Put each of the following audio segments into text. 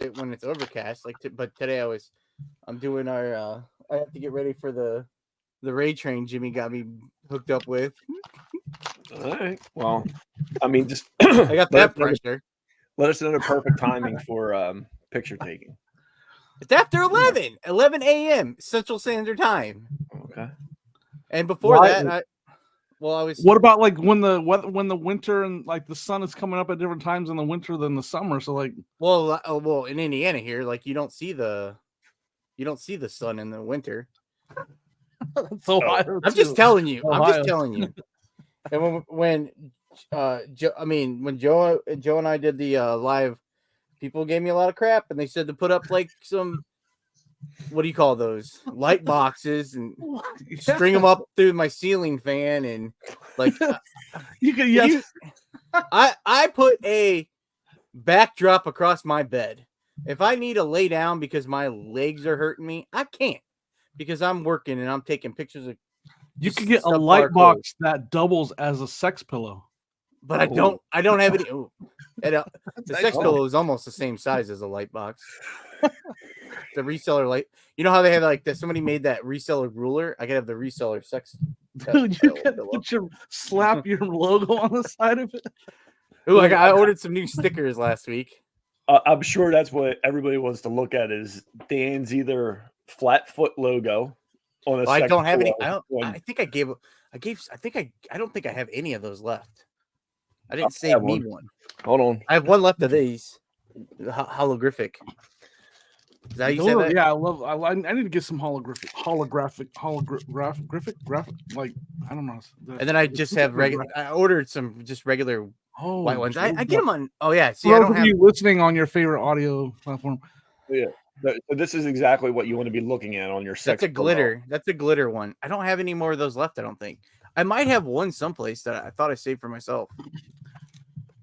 it when it's overcast. But today I'm doing our. I have to get ready for the raid train. Jimmy got me hooked up with. All right. Well, I mean, just I got that pressure. Let us know the perfect timing for picture taking. It's after 11 a.m. Central Standard Time. Okay. And before that, I was. What about like when the winter and like the sun is coming up at different times in the winter than the summer? So like, well, in Indiana here, like you don't see the sun in the winter. So I'm just telling you. And when Joe and I did the live, people gave me a lot of crap, and they said to put up like some, what do you call those, light boxes, and string them up through my ceiling fan, and like I put a backdrop across my bed. If I need to lay down because my legs are hurting me, I can't, because I'm working and I'm taking pictures of. You could get a light box that doubles as a sex pillow. But I don't have any. The sex pillow is almost the same size as a light box. The reseller light. You know how they have like that? Somebody made that reseller ruler. I could have the reseller sex. Dude, you can slap your logo on the side of it. Ooh, I ordered some new stickers last week. I'm sure that's what everybody wants to look at is Dan's either flat foot logo. I don't have any. I think I don't think I have any of those left. I didn't save me one. Hold on. I have one left of these. Holographic. Is that how you say that? Yeah, I need to get some holographic. Like, I don't know. And then I just have regular. I ordered some just regular white ones. I get them on. Oh yeah. See, I don't have you listening on your favorite audio platform. Yeah. So this is exactly what you want to be looking at on your sex. That's a glitter. That's a glitter one. I don't have any more of those left. I don't think. I might have one someplace that I thought I saved for myself.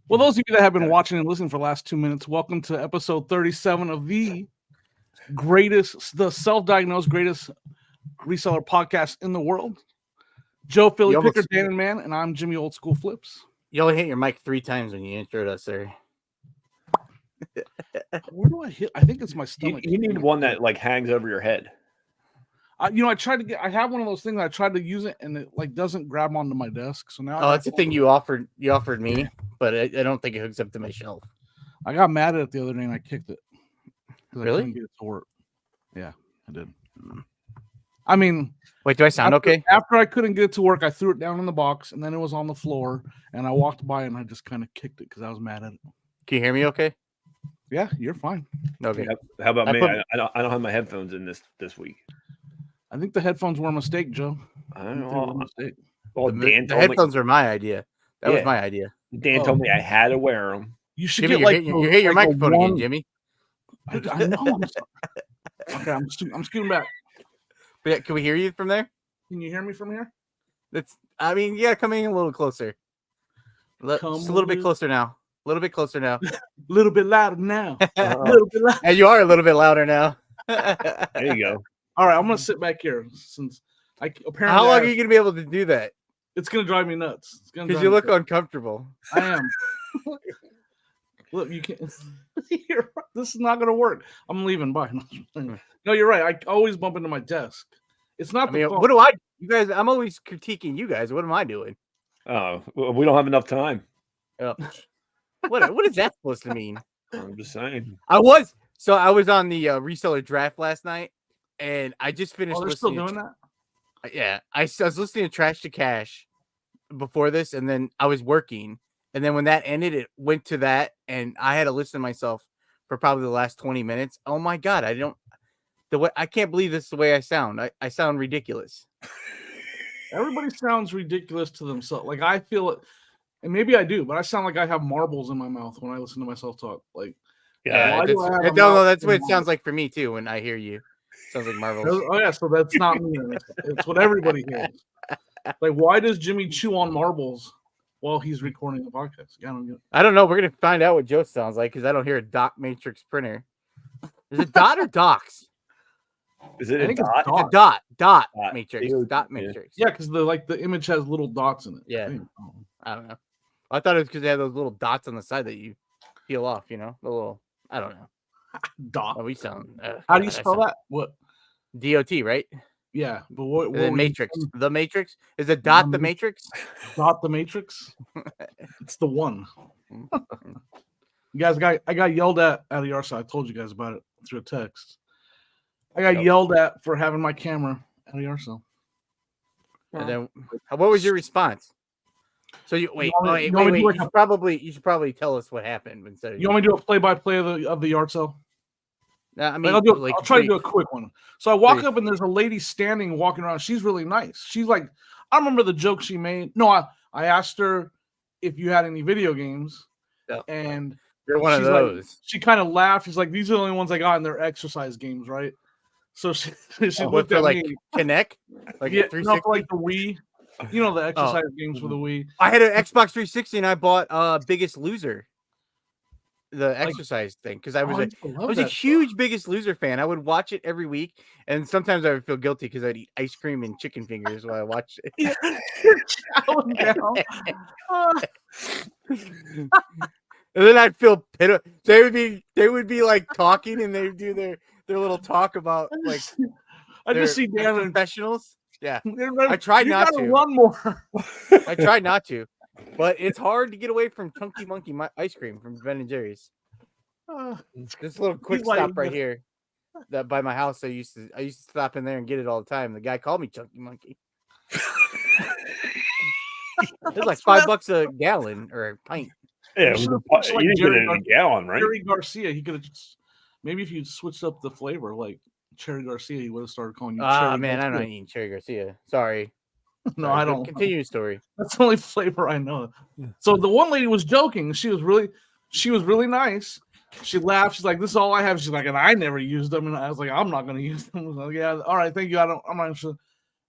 Well, those of you that have been watching and listening for the last 2 minutes, welcome to episode 37 of the self-diagnosed greatest reseller podcast in the world. Joe, Philly Picker, Dan and Man, and I'm Jimmy Old School Flips. You only hit your mic 3 times when you introed us there. Where do I hit? I think it's my stomach. You need one that like hangs over your head. I tried to get. I have one of those things. I tried to use it, and it like doesn't grab onto my desk. So now, that's the thing you offered. You offered me, but I don't think it hooks up to my shelf. I got mad at it the other day, and I kicked it. Really? I couldn't get it to work. Yeah, I did. I mean, wait, do I sound okay? After I couldn't get it to work, I threw it down in the box, and then it was on the floor, and I walked by, and I just kind of kicked it because I was mad at it. Can you hear me okay? Yeah, you're fine. Okay. How about me? I don't have my headphones in this week. I think the headphones were a mistake, Joe. I don't know. Well, the headphones were my idea. That was my idea. Dan told me I had to wear them. You should Jimmy, get you hit your microphone again, Jimmy. I know. Okay, I'm scooting back. But yeah, can we hear you from there? Can you hear me from here? Coming in a little closer. Just a little bit closer now. A little bit closer now. A little bit louder now. A little bit louder. And you are a little bit louder now. There you go. All right, I'm gonna sit back here since apparently. How long are you gonna be able to do that? It's gonna drive me nuts. Because you look uncomfortable. I am. Look, you can't. This is not gonna work. I'm leaving. Bye. No, you're right. I always bump into my desk. It's not. What do I? You guys, I'm always critiquing you guys. What am I doing? Oh, we don't have enough time. What is that supposed to mean? I'm just saying. I was on the reseller draft last night, and I just finished. They're still doing that? Yeah, I was listening to Trash to Cash before this, and then I was working, and then when that ended, it went to that, and I had to listen to myself for probably the last 20 minutes. Oh my god, I can't believe this is the way I sound. I sound ridiculous. Everybody sounds ridiculous to themselves. Like I feel it, and maybe I do, but I sound like I have marbles in my mouth when I listen to myself talk. Like, yeah, that's what it sounds like for me too when I hear you. Sounds like marbles. Oh yeah, so that's not me. It's what everybody hears. Like, why does Jimmy chew on marbles while he's recording the podcast? I don't know. We're gonna find out what Joe sounds like because I don't hear a dot matrix printer. Is it dot or docs? Is it a dot? It's a dot matrix. Dot matrix. Yeah, because the image has little dots in it. Yeah. I don't know. I thought it was because they had those little dots on the side that you peel off, the little, I don't know. Dot. Oh, we sound. How do you spell that? What? DOT, right? Yeah, but what The were Matrix. you The Matrix is it dot the Matrix? Dot the Matrix? It's the one. Mm-hmm. You guys I got yelled at the Arsa. I told you guys about it through a text. I got yelled at for having my camera at the Arsa. And then, what was your response? So you wait. You should probably tell us what happened instead of you want me to do a play-by-play of the yard sale? I mean, I'll try to do a quick one. So I walk up and there's a lady walking around. She's really nice. She's like, I remember the joke she made. No, I asked her if you had any video games, and you're one of those. Like, she kind of laughed. She's like, these are the only ones I got in their exercise games, right? So she looked at like me. Connect, like 360, for like the Wii. You know the exercise games for the Wii. I had an Xbox 360 and I bought Biggest Loser, the exercise thing, because I was a huge Biggest Loser fan. I would watch it every week, and sometimes I would feel guilty because I'd eat ice cream and chicken fingers while I watched it. And then I'd feel pitiful. They would be like talking, and they'd do their little talk about like. I just see Dan professionals. Yeah, I tried not to run more. I tried not to, but it's hard to get away from Chunky Monkey ice cream from Ben and Jerry's. This little quick stop right here, that by my house. I used to stop in there and get it all the time. The guy called me Chunky Monkey. It's like $5 a gallon or a pint. Yeah, you didn't get it in a gallon, right? Jerry Garcia, he could have just maybe if you switched up the flavor, like Cherry Garcia, he would have started calling you. Man, Garcia. I'm not eating Cherry Garcia. Sorry. No, I don't. Continue the story. That's the only flavor I know. So the one lady was joking. She was really nice. She laughed. She's like, "This is all I have." She's like, "And I never used them." And I was like, "I'm not going to use them." I was like, "Yeah, all right, thank you. I'm not interested."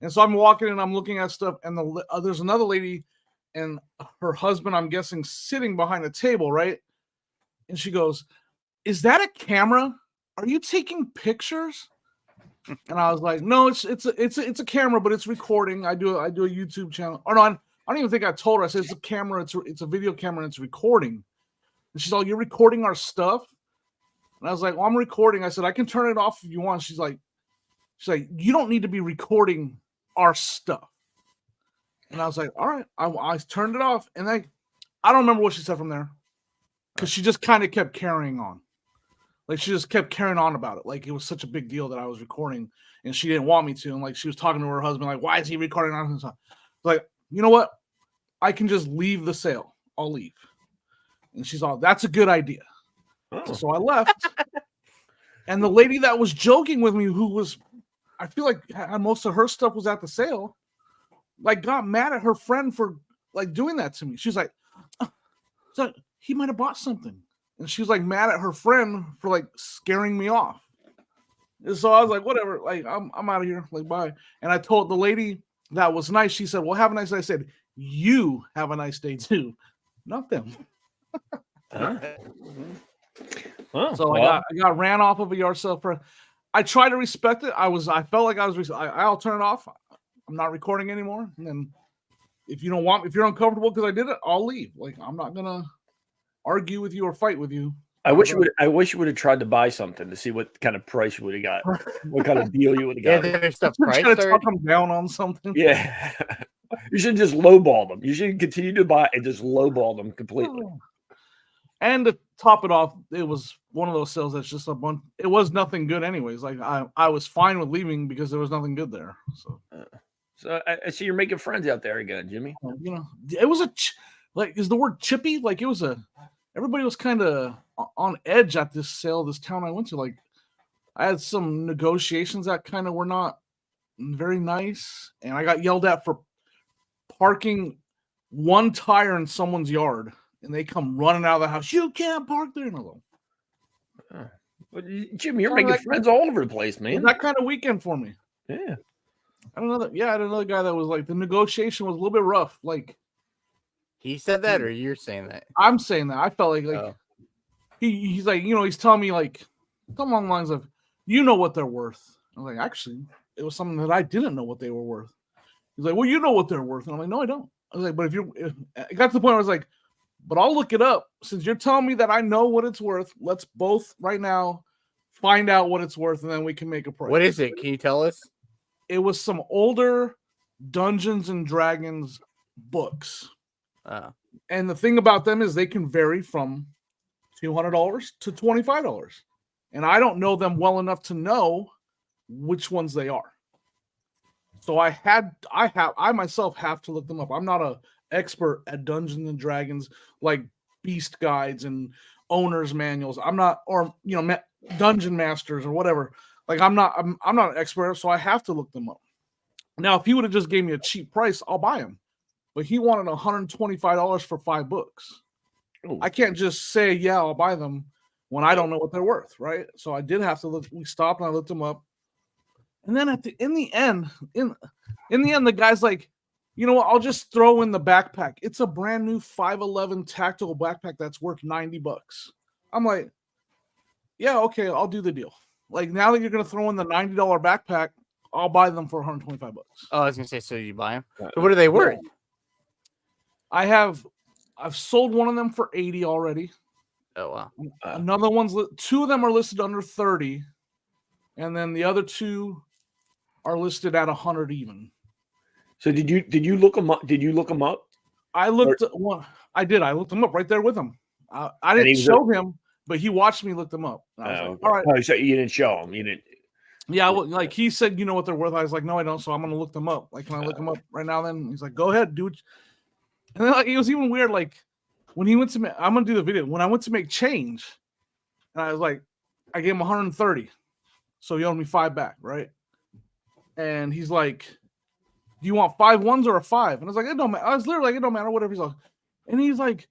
And so I'm walking and I'm looking at stuff, and there's another lady and her husband, I'm guessing, sitting behind a table, right? And she goes, "Is that a camera? Are you taking pictures?" And I was like, "No, it's a camera, but it's recording. I do a YouTube channel." Or no, I don't even think I told her. I said it's a camera. It's a video camera. And it's recording. And she's like, "You're recording our stuff?" And I was like, "Well, I'm recording." I said, "I can turn it off if you want." She's like, "You don't need to be recording our stuff." And I was like, "All right." I turned it off, and I don't remember what she said from there, because she just kind of kept carrying on. Like, she just kept carrying on about it. Like, it was such a big deal that I was recording, and she didn't want me to. And like, she was talking to her husband, like, "Why is he recording on his?" Like, you know what? I can just leave the sale. I'll leave. And she's all, "That's a good idea." Oh. So I left. And the lady that was joking with me, who was, I feel like most of her stuff was at the sale, like, got mad at her friend for like doing that to me. She's like, "So he might have bought something." And she was like mad at her friend for like scaring me off. And so I was like, "Whatever, like I'm out of here, like bye." And I told the lady that was nice. She said, "Well, have a nice day." I said, "You have a nice day too, not them." So I got ran off of a yard sale. I try to respect it. I felt like I was. I'll turn it off. I'm not recording anymore. And then if you don't want, if you're uncomfortable because I did it, I'll leave. Like, I'm not gonna argue with you or fight with you. I wish you would have tried to buy something to see what kind of price you would have got, what kind of deal you would have got. Yeah, there's stuff priced. Trying to talk them down on something. Yeah, you should just lowball them. You should continue to buy and just lowball them completely. And to top it off, it was one of those sales that's just a bunch. It was nothing good, anyways. Like, I was fine with leaving because there was nothing good there. So I see you're making friends out there again, Jimmy. You know, it was is the word chippy? Like, it was everybody was kind of on edge at this sale, this town I went to. Like, I had some negotiations that kind of were not very nice, and I got yelled at for parking one tire in someone's yard, and they come running out of the house. "You can't park there." And I go, Well, Jimmy, you're making friends all over the place, man. That kind of weekend for me. Yeah. I had another guy that was like, the negotiation was a little bit rough. Like, he said that, or you're saying that? I'm saying that. I felt like he's like, he's telling me like something along the lines of, "You know what they're worth." I was like, "Actually, it was something that I didn't know what they were worth." He's like, "Well, you know what they're worth." And I'm like, "No, I don't." I was like, "But if it got to the point where I was like, but I'll look it up. Since you're telling me that I know what it's worth, let's both right now find out what it's worth, and then we can make a price. What is it? Can you tell us? It was some older Dungeons and Dragons books. And the thing about them is they can vary from $200 to $25. And I don't know them well enough to know which ones they are. So I myself have to look them up. I'm not an expert at Dungeons and Dragons, like beast guides and owner's manuals. I'm not, or dungeon masters or whatever. Like I'm not an expert, so I have to look them up. Now, if he would have just gave me a cheap price, I'll buy them. But he wanted $125 for 5 books. Ooh. I can't just say, yeah, I'll buy them when I don't know what they're worth, right? So I did have to look. We stopped and I looked them up. And then in the end, the guy's like, you know what? I'll just throw in the backpack. It's a brand new 511 tactical backpack that's worth $90. I'm like, yeah, okay, I'll do the deal. Like, now that you're going to throw in the $90 backpack, I'll buy them for $125. Oh, I was going to say, so you buy them? So what are they worth? I've sold one of them for $80 already. Oh, wow. Another one's 2 of them are listed under $30, and then the other 2 are listed at $100 even. So did you look them up? Did you look them up? I looked one. I did. I looked them up right there with him. I didn't show him, but he watched me look them up. I was like, all right. Oh, so you didn't show him. You didn't. Yeah, well, like he said, you know what they're worth. I was like, no, I don't. So I'm gonna look them up. Like, can I look them up right now? Then he's like, go ahead, dude. And then like it was even weird. Like when he went to, I'm gonna do the video. When I went to make change, and I was like, I gave him 130, so he owed me 5 back, right? And he's like, do you want 5 ones or a 5? And I was like, it don't matter. I was literally like, it don't matter, whatever. He's like, and he's like,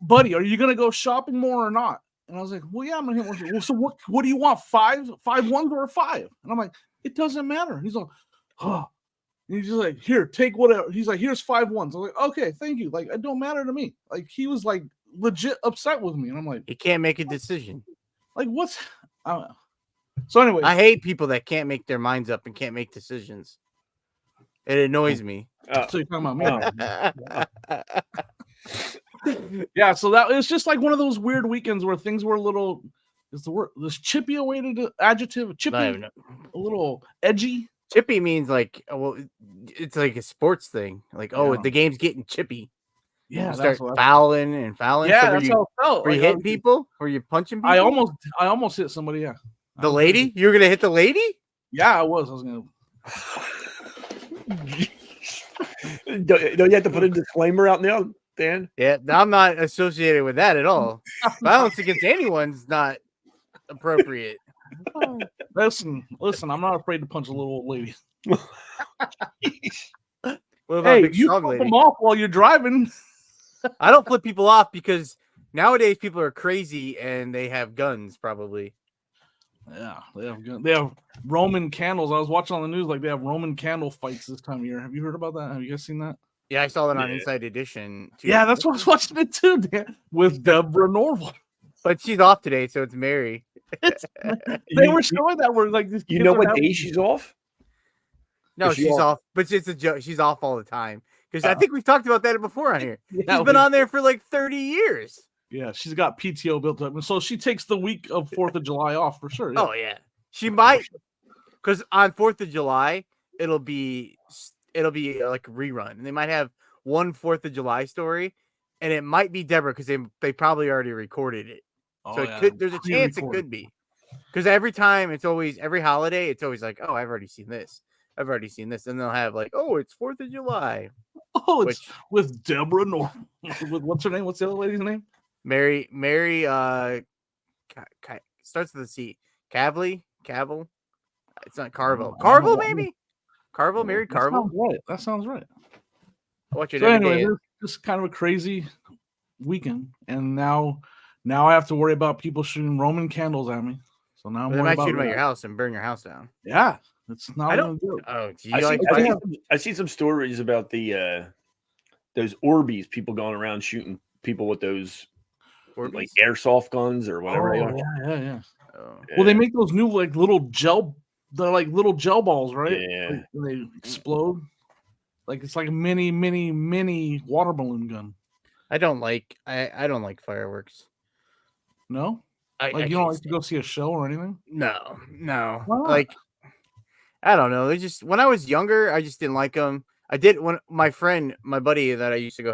buddy, are you gonna go shopping more or not? And I was like, well, yeah, I'm gonna hit one. Well, so what do you want? 5 ones or a 5? And I'm like, it doesn't matter. And he's like, oh. And he's just like, here, take whatever. He's like, here's 5 ones. I'm like, okay, thank you. Like, it don't matter to me. Like, he was like legit upset with me. And I'm like, he can't make a decision. Like, what's I don't know. So anyway, I hate people that can't make their minds up and can't make decisions. It annoys me. So you're talking about me. Yeah, so that it's just like one of those weird weekends where things were a little is the word this chippy away to adjective chippy a little edgy. Chippy means like it's like a sports thing. Like the game's getting chippy. Yeah, start fouling and fouling. Yeah, so that's how it felt. Were you hitting people? Were you punching people? I almost hit somebody. Yeah, the lady. You were gonna hit the lady? Yeah, I was gonna. Don't you have to put a disclaimer out now, Dan? Yeah, I'm not associated with that at all. Violence against anyone's not appropriate. Listen, I'm not afraid to punch a little old lady. Hey, you flip them off while you're driving. I don't flip people off because nowadays people are crazy and they have guns, probably. Yeah, they have guns. They have Roman candles. I was watching on the news, like they have Roman candle fights this time of year. Have you heard about that? Have you guys seen that? Yeah, I saw that on Inside Edition too. Yeah, that's what I was watching it too, Dan, with Deborah Norville. But she's off today, so it's Mary. They were showing that we're like this. You know what day she's off? No, she's off, but it's a joke. She's off all the time because I think we've talked about that before on here. Yeah, she's been on there for like 30 years. Yeah, she's got PTO built up, and so she takes the week of 4th of July off for sure. Yeah. Oh yeah, she might, because on 4th of July it'll be like a rerun, and they might have one 4th of July story, and it might be Deborah because they probably already recorded it. So there's a chance it could be, because every holiday it's always like, oh, I've already seen this, and they'll have like, oh, it's 4th of July. Oh, it's with Deborah Norton. With what's her name? What's the other lady's name? Mary. Starts with a C. Cavill. It's not Carvel. Carvel, maybe. Carvel, Mary Carvel. That sounds right. I watch it so every day. This is kind of a crazy weekend, and now I have to worry about people shooting Roman candles at me. So now they might shoot them at your house and burn your house down. Yeah, it's not. I see some stories about the those Orbeez people going around shooting people with those like airsoft guns or whatever they are. Yeah. Well, they make those new like little gel. They're like little gel balls, right? Yeah. Like, they explode. Like it's like a mini water balloon gun. I don't like fireworks. No, Like you don't like to go see a show or anything? No. Like I don't know. They just when I was younger, I just didn't like them. I did when my buddy that I used to go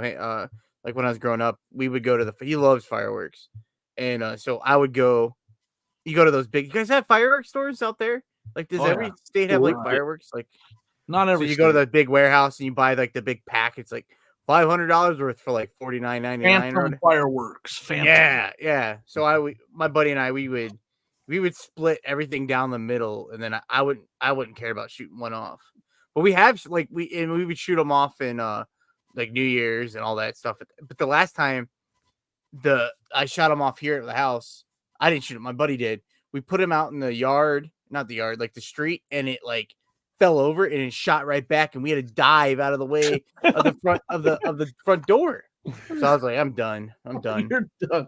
like when I was growing up, we would go to he loves fireworks. And so I would go. You go to those big. You guys have fireworks stores out there? Like, does every state have like fireworks? Like, not every. So you go to the big warehouse and you buy like the big pack. It's like $500 worth for like $49.99. Fireworks. Phantom. Yeah. So my buddy and I, we would split everything down the middle, and then I wouldn't care about shooting one off. But we have like we would shoot them off in like New Year's and all that stuff. But the last time I shot them off here at the house. I didn't shoot him. My buddy did. We put him out in the yard, not the yard, like the street, and it like fell over and it shot right back, and we had to dive out of the way of the front of the front door. So I was like, I'm done. You're done.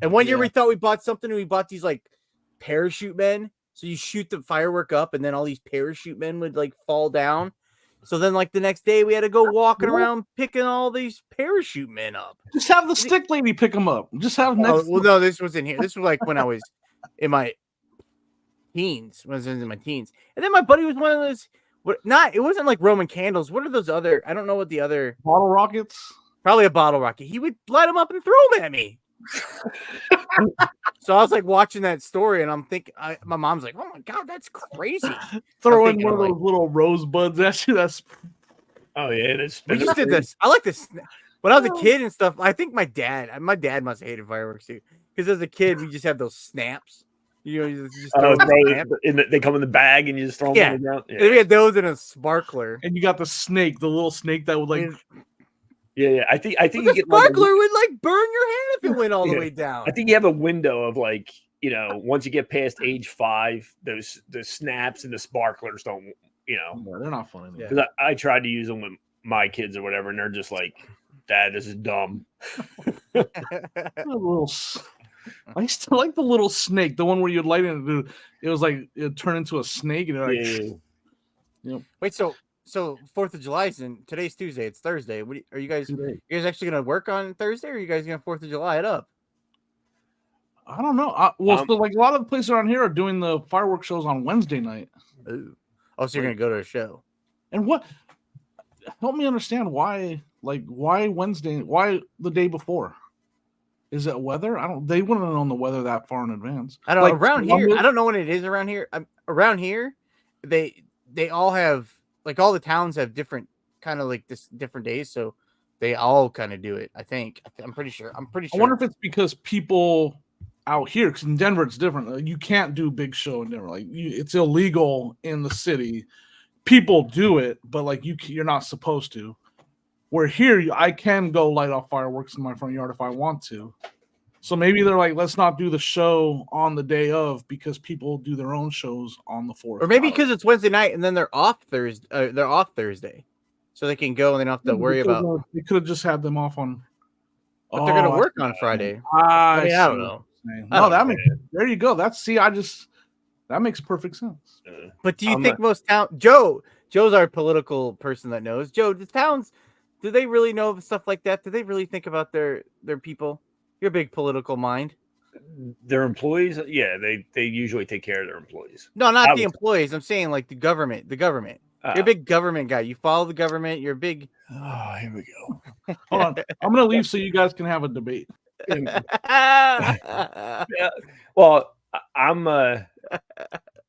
And one year we thought we bought something, and we bought these like parachute men. So you shoot the firework up, and then all these parachute men would like fall down. So then, like the next day, we had to go walking around picking all these parachute men up. Just have the stick lady pick them up. Just have well, no, this was in here. This was like when I was in my teens. When I was in my teens, and then my buddy was one of those. It wasn't like Roman candles. What are those other? I don't know what the other bottle rockets. Probably a bottle rocket. He would light them up and throw them at me. So I was like watching that story, and I'm thinking, my mom's like, "Oh my god, that's crazy!" Throwing one of those little rosebuds at you. That's we just did this. I like this. When I was a kid and stuff, I think my dad must have hated fireworks too, because as a kid we just had those snaps. You just throw they come in the bag and you just throw them on the ground. Yeah. And we had those in a sparkler, and you got the little snake that would like. Yeah. I think you get sparkler would like burn your hand if it went all the way down. I think you have a window of like, once you get past age 5, the snaps and the sparklers don't, No, they're not fun anymore. Because I tried to use them with my kids or whatever, and they're just like, "Dad, this is dumb." I used to like the little snake, the one where you'd light it. It was like it turned into a snake, and Wait, so 4th of July is today's Tuesday. It's Thursday. Are you guys? You guys actually gonna work on Thursday, or are you guys gonna 4th of July it up? I don't know. So like a lot of the places around here are doing the fireworks shows on Wednesday night. Ooh. Oh, so you're gonna go to a show? And what? Help me understand why. Like why Wednesday? Why the day before? Is it weather? They wouldn't have known the weather that far in advance. I don't know. Around here, I don't know when it is around here. Around here, they all have like all the towns have different kind of like this different days, so they all kind of do it. I think. I'm pretty sure. I wonder if it's because people out here, because in Denver it's different. You can't do big show in Denver. Like it's illegal in the city. People do it, but like you're not supposed to. Where here, I can go light off fireworks in my front yard if I want to. So maybe they're like, let's not do the show on the day of because people do their own shows on the 4th. Or maybe because it's Wednesday night and then they're off Thursday. They're off Thursday, so they can go and they don't have to worry about. They could have just had them off on. But they're going to work on Friday. I don't know. No, there you go. That makes perfect sense. But do you think most towns? Joe's our political person that knows. Joe, the towns. Do they really know stuff like that? Do they really think about their people? You're a big political mind. Their employees, yeah, they usually take care of their employees. No, not the employees. I'm saying like the government. The government. You're a big government guy. You follow the government. You're a big. Oh, here we go. Hold on, I'm gonna leave so you guys can have a debate. Yeah. Well, I'm.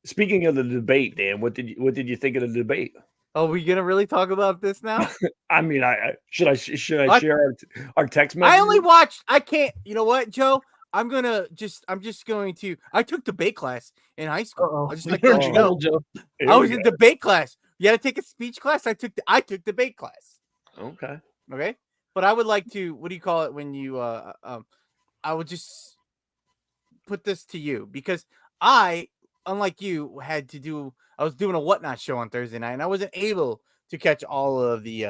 Speaking of the debate, Dan, what did you think of the debate? Are we gonna really talk about this now? I mean, should I share our text message? I only watched. I can't. You know what, Joe? I'm just going to. I took debate class in high school. I just like let you know, Joe. I was in debate class. You had to take a speech class. I took debate class. Okay. But I would like to. What do you call it when you? I would just put this to you because I, unlike you, had to do. I was doing a Whatnot show on Thursday night, and I wasn't able to catch all of the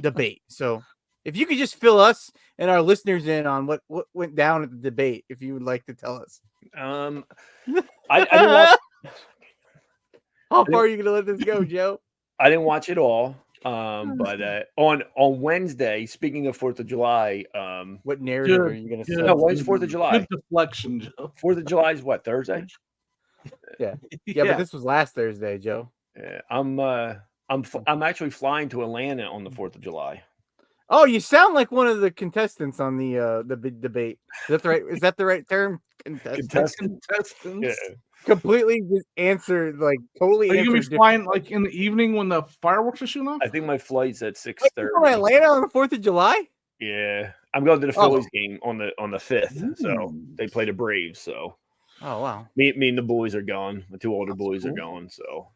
debate. So, if you could just fill us and our listeners in on what went down at the debate, if you would like to tell us. I didn't How far are you going to let this go, Joe? I didn't watch it all. But on Wednesday, speaking of 4th of July, what narrative are you going to say? No, when's 4th of July? Good deflection, Joe. 4th of July is what, Thursday? Yeah, but this was last Thursday, Joe. Yeah, I'm actually flying to Atlanta on the 4th of July. Oh, you sound like one of the contestants on the big debate. Is that the right? Is that the right term? Contestants. Yeah. Completely just answered like totally. Are you gonna be flying like in the evening when the fireworks are shooting off? I think my flight's at 6:30. Atlanta on the 4th of July? Yeah, I'm going to the Phillies game on the 5th. So they play the Braves. So wow. Me and the boys are gone. The 2 older boys are gone. So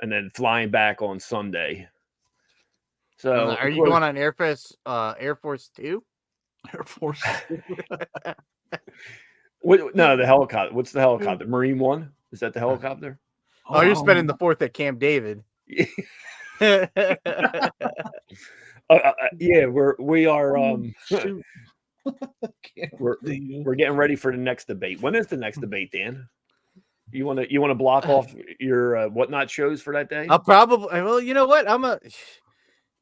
and then flying back on Sunday. So are you going on Air Force 2? Air Force. No, the helicopter. What's the helicopter? Marine One? Is that the helicopter? Oh, you're spending the 4th at Camp David. Yeah, we are. We're getting ready for the next debate. When is the next debate, Dan? You want to block off your whatnot shows for that day? I'll probably. Well, you know what?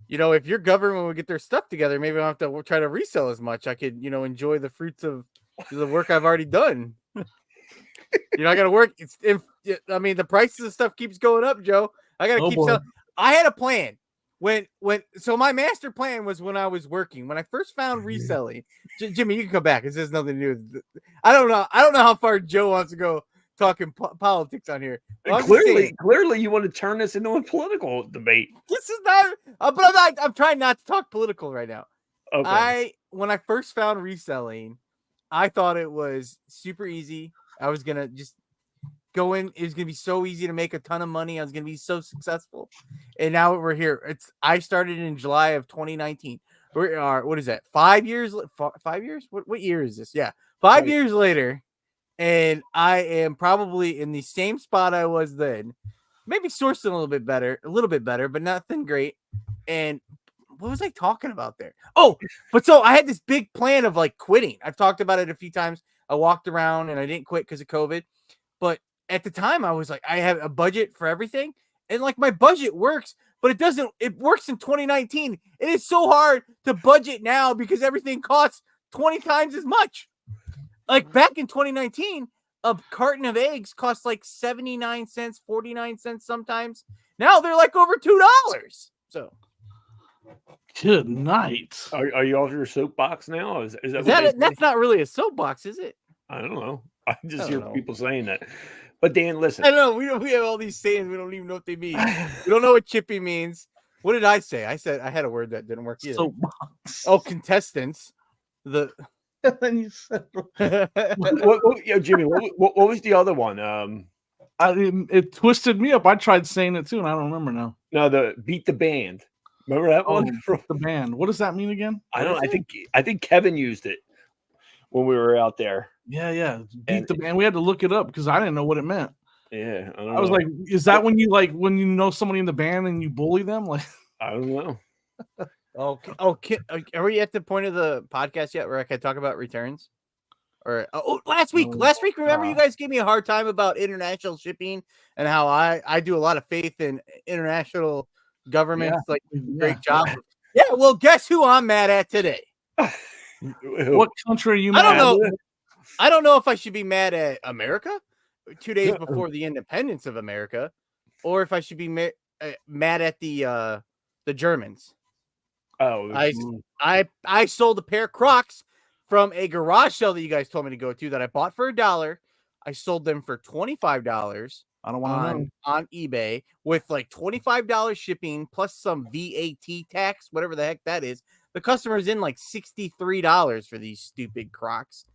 If your government would get their stuff together, maybe I don't have to try to resell as much. I could, enjoy the fruits of the work I've already done. I got to work. The prices of stuff keeps going up, Joe. I got to keep selling. I had a plan so my master plan was when I was working, when I first found reselling. Jimmy, you can come back. This has nothing to do with. I don't know how far Joe wants to go talking politics on here. Clearly, you want to turn this into a political debate. This is not. But I'm trying not to talk political right now. Okay. When I first found reselling, I thought it was super easy. I was gonna just go in. It was gonna be so easy to make a ton of money. I was gonna be so successful. And now we're here. I started in July of 2019. We are. What is that? 5 years? 5 years? What year is this? Yeah, 5 years later. And I am probably in the same spot I was then. Maybe sourcing a little bit better, but nothing great. And what was I talking about there? Oh, but so I had this big plan of like quitting. I've talked about it a few times. I walked around and I didn't quit because of COVID. But at the time I was like, I have a budget for everything. And like my budget works, but it works in 2019. It is so hard to budget now because everything costs 20 times as much. Like back in 2019, a carton of eggs cost like 79 cents, 49 cents sometimes. Now they're like over $2. So good night. Are you off your soapbox now? Is that that's not really a soapbox, is it? I don't know. I just hear people saying that. But Dan, listen. I know we have all these sayings. We don't even know what they mean. We don't know what chippy means. What did I say? I said I had a word that didn't work either. Soapbox. Oh, contestants. Then you said, Jimmy, what was the other one? It twisted me up. I tried saying it too, and I don't remember now. No, the beat the band. Remember that one? The band. What does that mean again? I don't know. I think Kevin used it when we were out there. Yeah. Beat the band. We had to look it up because I didn't know what it meant. Yeah, I was like, is that when you know somebody in the band and you bully them? Like, I don't know. Okay. Are we at the point of the podcast yet where I can talk about returns? Or last week, remember you guys gave me a hard time about international shipping and how I do a lot of faith in international governments. Great job. Yeah. Well, guess who I'm mad at today? What country are you mad at? I don't know if I should be mad at America 2 days before the independence of America, or if I should be mad at the Germans. Oh, I sold a pair of Crocs from a garage sale that you guys told me to go to that I bought for $1. I sold them for $25. I don't want to know. On eBay with like $25 shipping plus some VAT tax, whatever the heck that is. The customer's in like $63 for these stupid Crocs,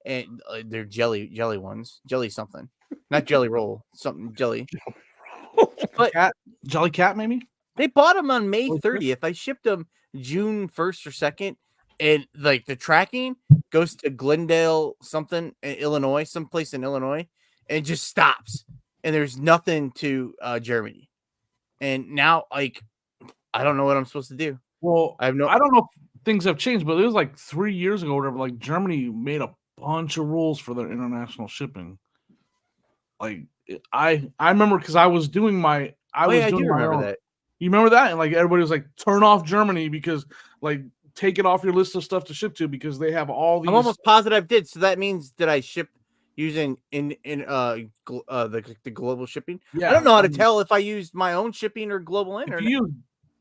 and they're jelly ones, jelly something, not jelly roll, something jelly. But Jelly Cat maybe. They bought them on May 30th. I shipped them June 1st or 2nd, and like the tracking goes to Glendale something, Illinois, someplace in Illinois, and just stops. And there's nothing to Germany. And now, like, I don't know what I'm supposed to do. Well, I don't know if things have changed, but it was like 3 years ago or whatever. Like Germany made a bunch of rules for their international shipping. Like I remember because I was doing my I do remember that. You remember that? And like everybody was like, turn off Germany because like take it off your list of stuff to ship to because they have all these. I'm almost positive I did. So that means that I ship using the global shipping. Yeah, I don't know how to tell if I used my own shipping or global internet. You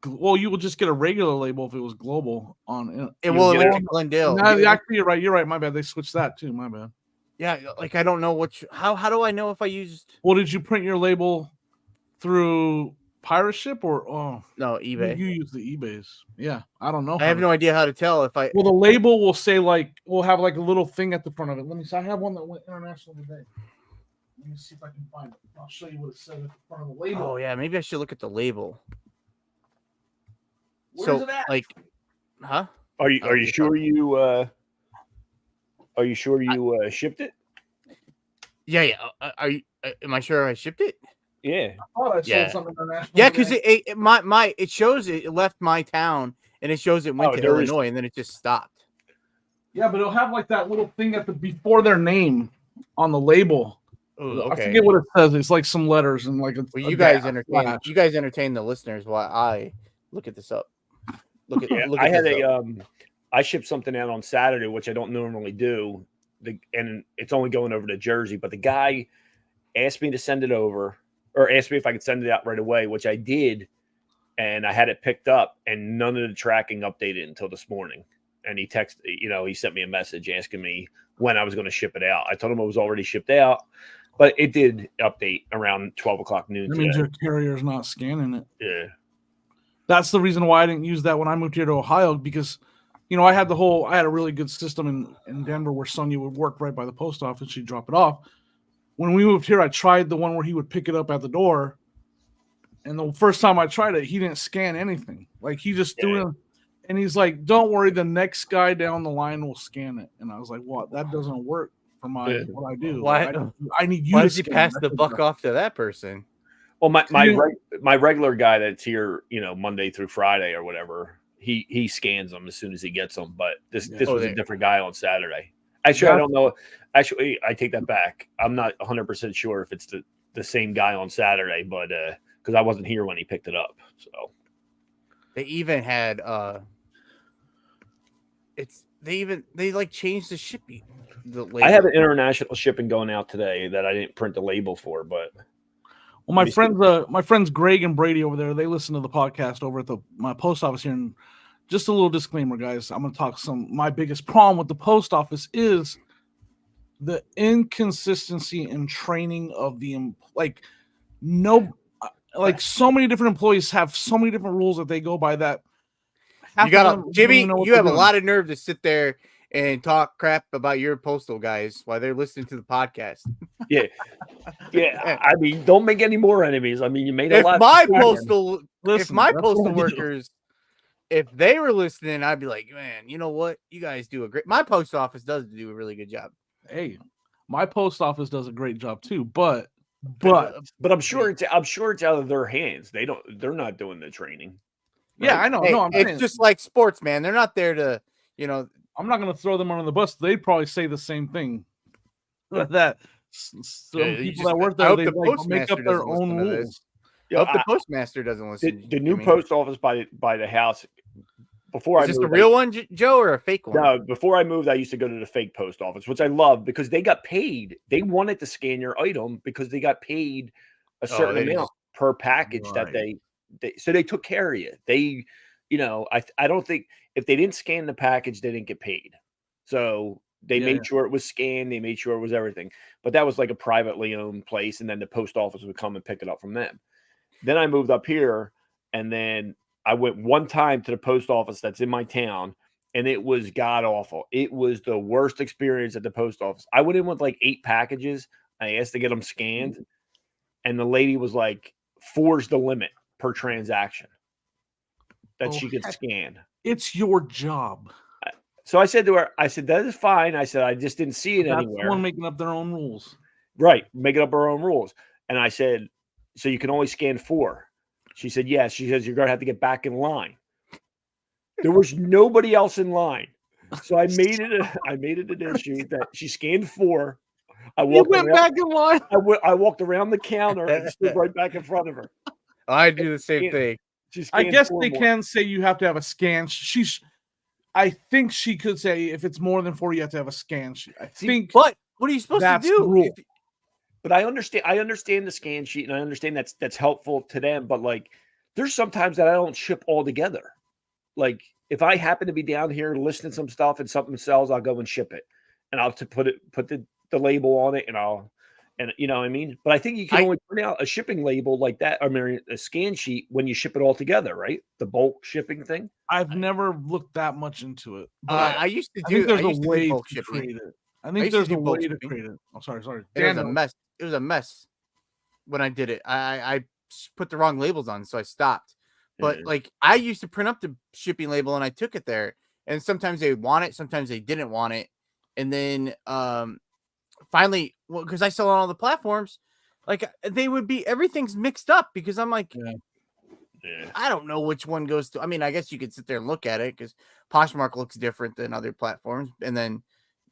will just get a regular label if it was global on it. Will Glendale. No, actually, you're right. You're right. My bad. They switched that too. My bad. Yeah, like I don't know how do I know if I used? Well, did you print your label through pirate ship or no eBay? You use the eBays. Yeah, I don't know. I have no idea how to tell if I. Well, the label will say we'll have like a little thing at the front of it. Let me see. I have one that went international today. Let me see if I can find it. I'll show you what it says at the front of the label. Oh yeah, maybe I should look at the label. Where's it at? Like, huh? Are you sure you shipped it? Yeah. Am I sure I shipped it? Yeah. I thought I sold something international. Yeah, because it shows it left my town and it shows it went to Illinois and then it just stopped. Yeah, but it'll have like that little thing before their name on the label. Ooh, okay. I forget what it says. It's like some letters and like you guys entertain the listeners while I look at this up. I shipped something out on Saturday, which I don't normally do. And it's only going over to Jersey, but the guy asked me to send it over or asked me if I could send it out right away, which I did. And I had it picked up and none of the tracking updated until this morning. And he he sent me a message asking me when I was going to ship it out. I told him it was already shipped out, but it did update around 12 o'clock noon. That means your carrier's not scanning it. Yeah. That's the reason why I didn't use that when I moved here to Ohio, because, I had a really good system in Denver where Sonia would work right by the post office. She'd drop it off. When we moved here, I tried the one where he would pick it up at the door. And the first time I tried it, he didn't scan anything. Like he just threw it. And he's like, don't worry, the next guy down the line will scan it. And I was like, what? That doesn't work for what I do. Why? I need you why to did you pass the buck off to that person? Well, my regular guy that's here, Monday through Friday or whatever, he scans them as soon as he gets them. But this was a different guy on Saturday. Actually, I don't know. Actually, I take that back. I'm not 100% sure if it's the same guy on Saturday, but because I wasn't here when he picked it up. So they even had they changed the shipping. I have an international shipping going out today that I didn't print the label for, but. Well, my friends Greg and Brady over there, they listen to the podcast over at my post office here. And just a little disclaimer, guys. I'm going to talk my biggest problem with the post office is the inconsistency in training of so many different employees have so many different rules that they go by that. Jimmy, you have a lot of nerve to sit there and talk crap about your postal guys while they're listening to the podcast. Yeah. I mean, don't make any more enemies. I mean, you made a lot. If my postal workers, if they were listening, I'd be like, man, you know what? You guys do my post office does do a really good job. Hey, my post office does a great job too, but I'm sure it's out of their hands. They're not doing the training. Right? Yeah, I know. Hey, it's just like sports, man. They're not there to, I'm not going to throw them under the bus. They'd probably say the same thing. That people that work there, they make up their own rules. I hope the postmaster doesn't listen. The new post office by the house. Is this the real one, Joe, or a fake one? No, before I moved, I used to go to the fake post office, which I love because they got paid. They wanted to scan your item because they got paid a certain amount per package that so they took care of you. They, I don't think if they didn't scan the package, they didn't get paid. So they made sure it was scanned. They made sure it was everything. But that was like a privately owned place. And then the post office would come and pick it up from them. Then I moved up here and then I went one time to the post office that's in my town and it was god awful. It was the worst experience at the post office. I went in with like 8 packages. I asked to get them scanned and the lady was like, 4's the limit per transaction that she could scan. It's your job. So I said to her, that is fine. I said, I just didn't see it anywhere. Someone making up their own rules. Right. Making up her own rules. And I said, so you can only scan 4. She said, yes. She says, you're going to have to get back in line. There was nobody else in line. So I made it an issue that she scanned 4. I went back in line. I walked around the counter and stood right back in front of her. I do the same thing. I guess they can say you have to have a scan. I think she could say if it's more than 4, you have to have a scan sheet. But what are you supposed to do? But I understand the scan sheet, and I understand that's helpful to them. But like, there's sometimes that I don't ship all together. Like, if I happen to be down here listening to some stuff and something sells, I'll go and ship it, and I'll put the label on it, and you know what I mean. But I think you can only print out a shipping label like that. I mean, a scan sheet when you ship it all together, right? The bulk shipping thing. I've never looked that much into it. But I used to do. I think there's a way bulk to create it. I I think used there's to a do bulk way to shipping. create it. Oh, sorry. It was a mess. It was a mess when I did it. I put the wrong labels on, so I stopped. But like, I used to print up the shipping label and I took it there. And sometimes they would want it, sometimes they didn't want it. And then finally, well, because I sell on all the platforms, like they would be everything's mixed up because I'm like, I don't know which one goes to. I mean, I guess you could sit there and look at it because Poshmark looks different than other platforms. And then,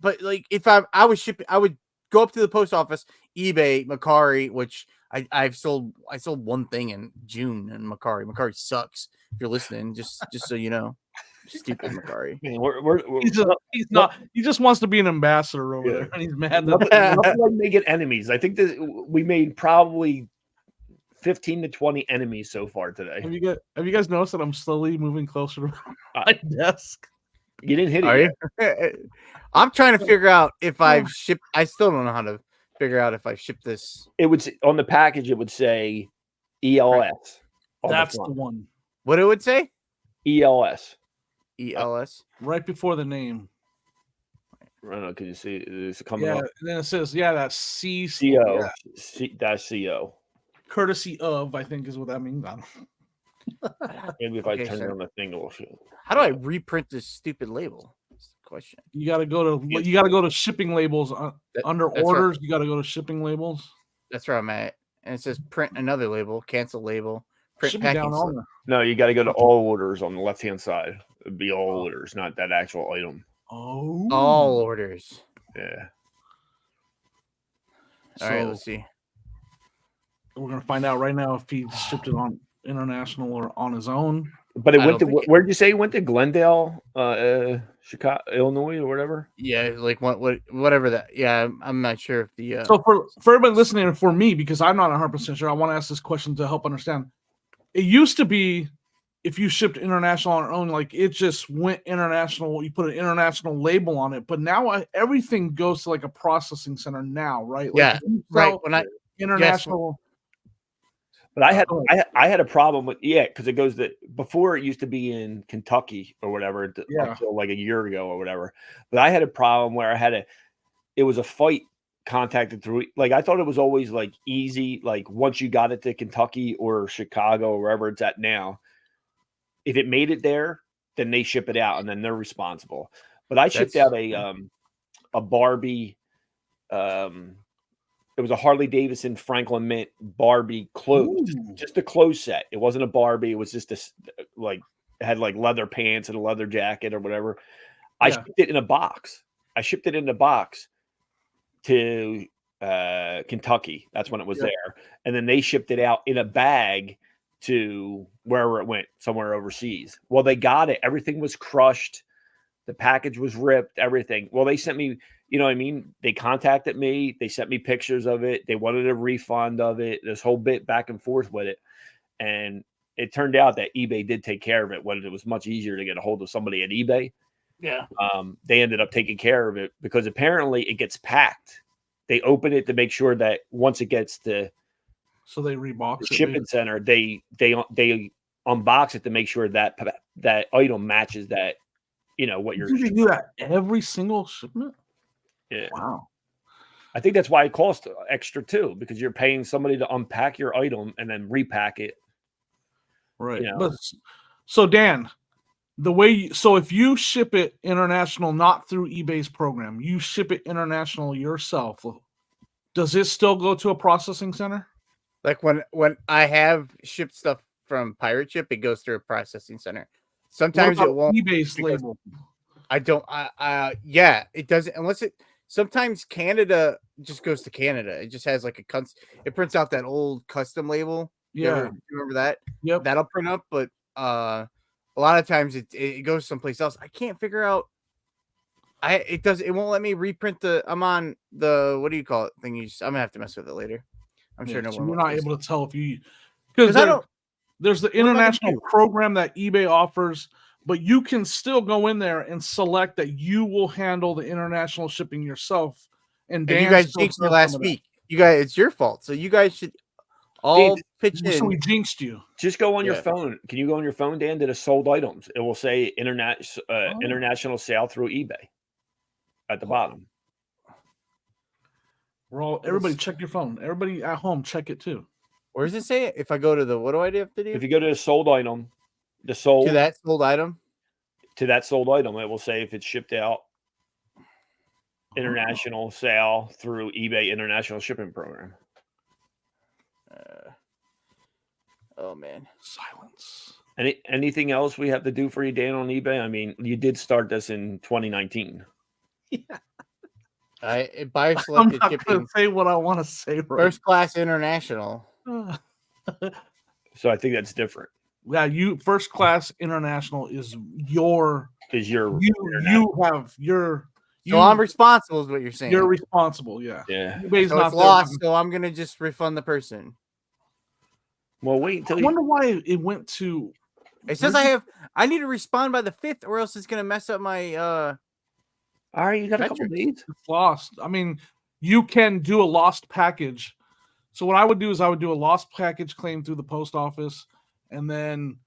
but like if I was shipping, I would go up to the post office, eBay, Mercari, which I sold one thing in June in Mercari. Mercari sucks. If you're listening, just so you know. Stupid Mercari. He's not. He just wants to be an ambassador over there, and he's mad. Nothing like making enemies. I think that we made probably 15 to 20 enemies so far today. Have you guys noticed that I'm slowly moving closer to my desk? You didn't hit it yet. I'm trying to figure out if I've shipped. I still don't know how to figure out if I shipped this. It would on the package. It would say ELS. That's the one. What it would say? ELS. ELS right before the name. I don't know. Can you see it's coming up? And then it says, that's CO. That's CO. Courtesy of, I think is what that means. Maybe if I turn on the thing, it'll show. How do I reprint this stupid label? That's the question. You got to go to shipping labels under orders. You got to go to shipping labels. That's where I'm at, and it says print another label, cancel label. Packing no, you got to go to all orders on the left hand side. It'd be all orders, not that actual item. Oh, all orders. Yeah. All right, let's see. We're gonna find out right now if he shipped it on international or on his own. But it went to where did you say it went to? Glendale, Chicago, Illinois, or whatever. Yeah, like whatever that. Yeah, I'm not sure if the. So for everybody listening, and for me, because I'm not 100% sure, I want to ask this question to help understand. It used to be if you shipped international on your own, like it just went international. You put an international label on it, but now everything goes to like a processing center now, right? Like right. When I international. But I had a problem with because it goes that before it used to be in Kentucky or whatever until like a year ago or whatever. But I had a problem where it was a fight contacted through, like I thought it was always like easy, like once you got it to Kentucky or Chicago or wherever it's at now, if it made it there, then they ship it out and then they're responsible. But I shipped out a Barbie, it was a Harley Davidson Franklin Mint Barbie clothes, just a clothes set. It wasn't a Barbie, it was just it had like leather pants and a leather jacket or whatever. I shipped it in a box. To Kentucky. That's when it was there. And then they shipped it out in a bag to wherever it went, somewhere overseas. Well, they got it. Everything was crushed. The package was ripped, everything. Well, they sent me, you know what I mean? They contacted me. They sent me pictures of it. They wanted a refund of it. This whole bit back and forth with it. And it turned out that eBay did take care of it when it was much easier to get a hold of somebody at eBay. Yeah. They ended up taking care of it because apparently it gets packed. They open it to make sure that once it gets to they rebox the shipping center, they unbox it to make sure that that item matches that, what you're. You do that every single shipment? Yeah. Wow. I think that's why it costs extra too, because you're paying somebody to unpack your item and then repack it. Right. But so Dan, if you ship it international, not through eBay's program, you ship it international yourself, does it still go to a processing center? Like when I have shipped stuff from Pirate Ship, it goes through a processing center. Sometimes it won't. eBay's label. I don't. It doesn't unless it. Sometimes Canada just goes to Canada. It just has like it prints out that old custom label Yeah. You remember that? Yep. That'll print up, but a lot of times it goes someplace else. I can't figure out. It won't let me reprint I'm on the, what do you call it thing? I'm gonna have to mess with it later. I'm sure no one. You're not able to tell if you, because I don't. There's the international program that eBay offers, but you can still go in there and select that you will handle the international shipping yourself. And you guys jinxed me last week. You guys, it's your fault. So you guys should all pitch in. So we jinxed you. Just go on your phone. Can you go on your phone, Dan, to the sold items? It will say international sale through eBay at the bottom. Everybody check your phone. Everybody at home, check it too. Where does it say it? If I go to what do I have to do? If you go to the sold item, to that sold item, it will say if it's shipped out, international sale through eBay international shipping program. Oh man, silence. Anything else we have to do for you, Dan, on eBay? I mean, you did start this in 2019. Yeah. Buy selected I'm not shipping. Gonna say what I want to say. First class international. So I think that's different. Yeah, first class international is you have your. So I'm responsible, is what you're saying. You're responsible, yeah. Yeah. So it's lost, so I'm gonna just refund the person. Well, wait until I wonder why it went to. It says I need to respond by the 5th, or else it's gonna mess up my. All right, you got a couple days. It's lost. I mean, you can do a lost package. So what I would do is I would do a lost package claim through the post office, and then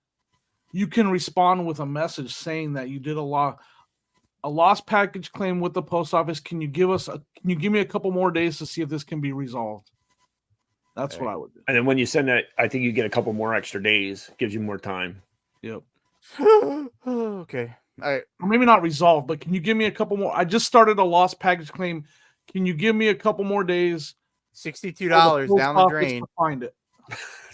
you can respond with a message saying that you did a lost package claim with the post office. Can you give me a couple more days to see if this can be resolved? That's what I would do. And then when you send that, I think you get a couple more extra days. Gives you more time. Yep. Okay. All right. Or maybe not resolved, but can you give me a couple more? I just started a lost package claim. Can you give me a couple more days? $62 down the drain to find it.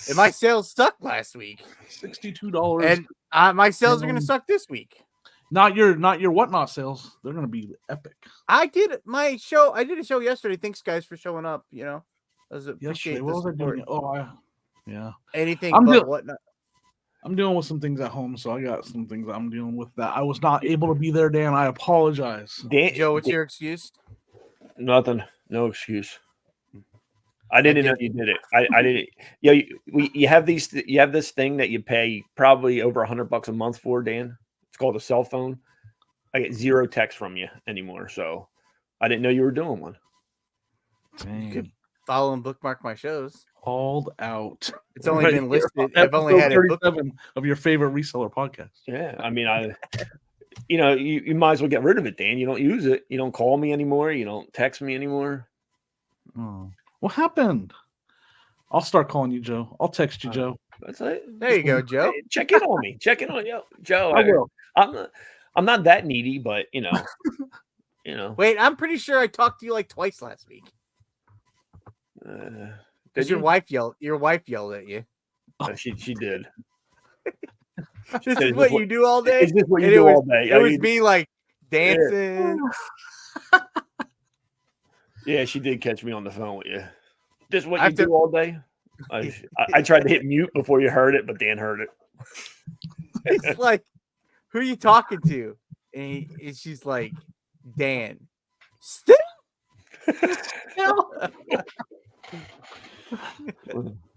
And my sales stuck last week. $62. And my sales are going to suck this week. Not your whatnot sales. They're going to be epic. I did a show yesterday. Thanks guys for showing up. You know, yesterday. What was I doing? Yeah. Anything but whatnot. I'm dealing with some things at home, so I got some things I'm dealing with that I was not able to be there, Dan. I apologize. Joe, what's your excuse? Nothing. No excuse. I didn't know you did it. I didn't. Yeah, you have these. You have this thing that you pay probably over $100 a month for, Dan. It's called a cell phone. I get 0 text from you anymore, so I didn't know you were doing one. Dang. You could follow and bookmark my shows. Called out. It's only been listed. I've only had 37 of your favorite reseller podcasts. Yeah, I mean, you might as well get rid of it, Dan. You don't use it. You don't call me anymore. You don't text me anymore. Oh, what happened? I'll start calling you, Joe. I'll text you, Joe. That's it. There you go, Joe. Hey, check in on me. Check in on you, Joe. I will. I'm not that needy, but you know. Wait, I'm pretty sure I talked to you like twice last week. Because your wife yelled at you. She did. This is what you do all day. Is this what you do all day? It was me like dancing. Yeah, she did catch me on the phone with you. This is what you do all day. I tried to hit mute before you heard it, but Dan heard it. It's like, who are you talking to? And she's like, Dan. Still?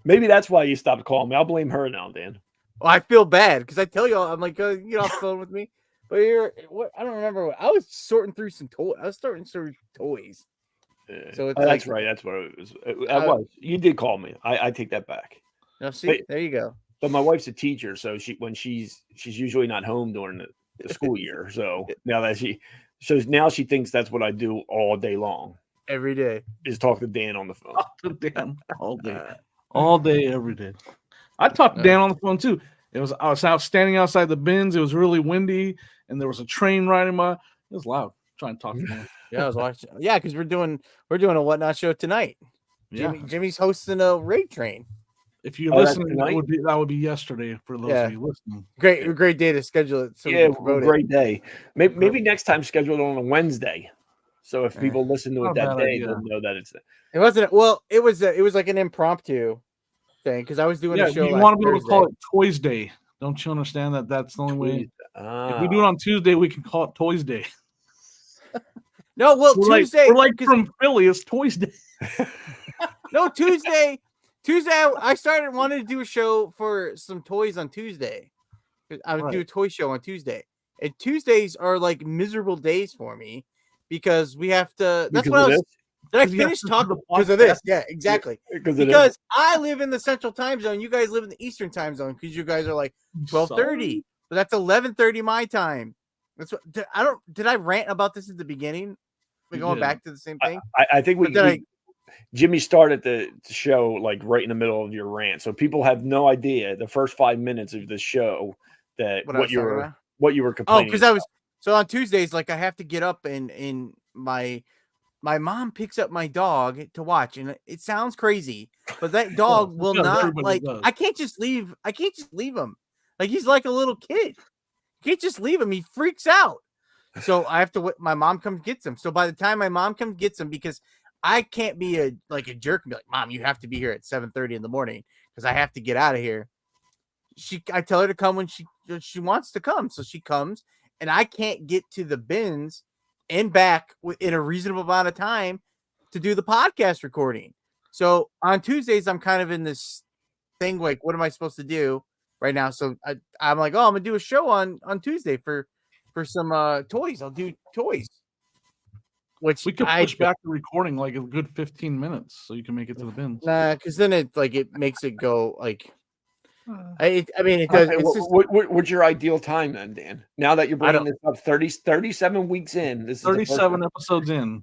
Maybe that's why you stopped calling me. I'll blame her now, Dan. Well, I feel bad because I tell you, I'm like, get off the phone with me. But I don't remember. I was sorting through some toys. I was starting through toys. So it's that's right. That's what it was. I was. You did call me. I take that back. No, see, there you go. But my wife's a teacher, so she's usually not home during the school year. So now she thinks that's what I do all day long. Every day is talk to Dan on the phone. Talk to Dan all day, every day. I talked to Dan on the phone too. I was out standing outside the bins. It was really windy, and there was a train riding by. It was loud. Trying to talk to him. Yeah, I was watching. Yeah, because we're doing a whatnot show tonight. Yeah. Jimmy's hosting a raid train. If you're listening, that would be yesterday for those of you listening. Great day to schedule it. So great day. Maybe next time schedule it on a Wednesday. So if people listen to it that day, they'll know that it's. It wasn't. Well, it was like an impromptu. thing because I was doing Yeah, a show. you last want to be able to call Thursday. it Toys Day. Don't you understand that that's the only way? If we do it Ah. on Tuesday, we can call it Toys Day. No, well, We're Tuesday. like from Philly, it's Toys Day. No, Tuesday. I started wanting to do a show for some toys on Tuesday. I would do a toy show on Tuesday, and Tuesdays are like miserable days for me because we have to. That's what I was. Did I finish talking because of this? Yeah, exactly. Because I live in the Central Time Zone. You guys live in the Eastern Time Zone because you guys are like 12:30. But that's 11:30 my time. That's what did I rant about this at the beginning? We're going back to the same thing. I think Jimmy started the show like right in the middle of your rant, so people have no idea the first 5 minutes of the show that what you were complaining. Oh, because I was so on Tuesdays, like I have to get up and my mom picks up my dog to watch, and it sounds crazy, but that dog will not like. I can't just leave him. Like he's like a little kid. You can't just leave him. He freaks out. So I have to. My mom comes gets him. So by the time my mom comes gets him, because I can't be a jerk and be like, Mom, you have to be here at 7:30 in the morning because I have to get out of here. I tell her to come when she wants to come, so she comes, and I can't get to the bins and back in a reasonable amount of time to do the podcast recording. So on Tuesdays, I'm kind of in this thing like, what am I supposed to do right now? So I'm like, oh, I'm gonna do a show on Tuesday for some toys. I'll do toys. Which we could push back the recording like a good 15 minutes so you can make it to the bins. Nah, because then it makes it go like. I mean, it does. Okay, what's your ideal time then, Dan? Now that you're bringing this up 37 weeks in, this is 37 episodes in.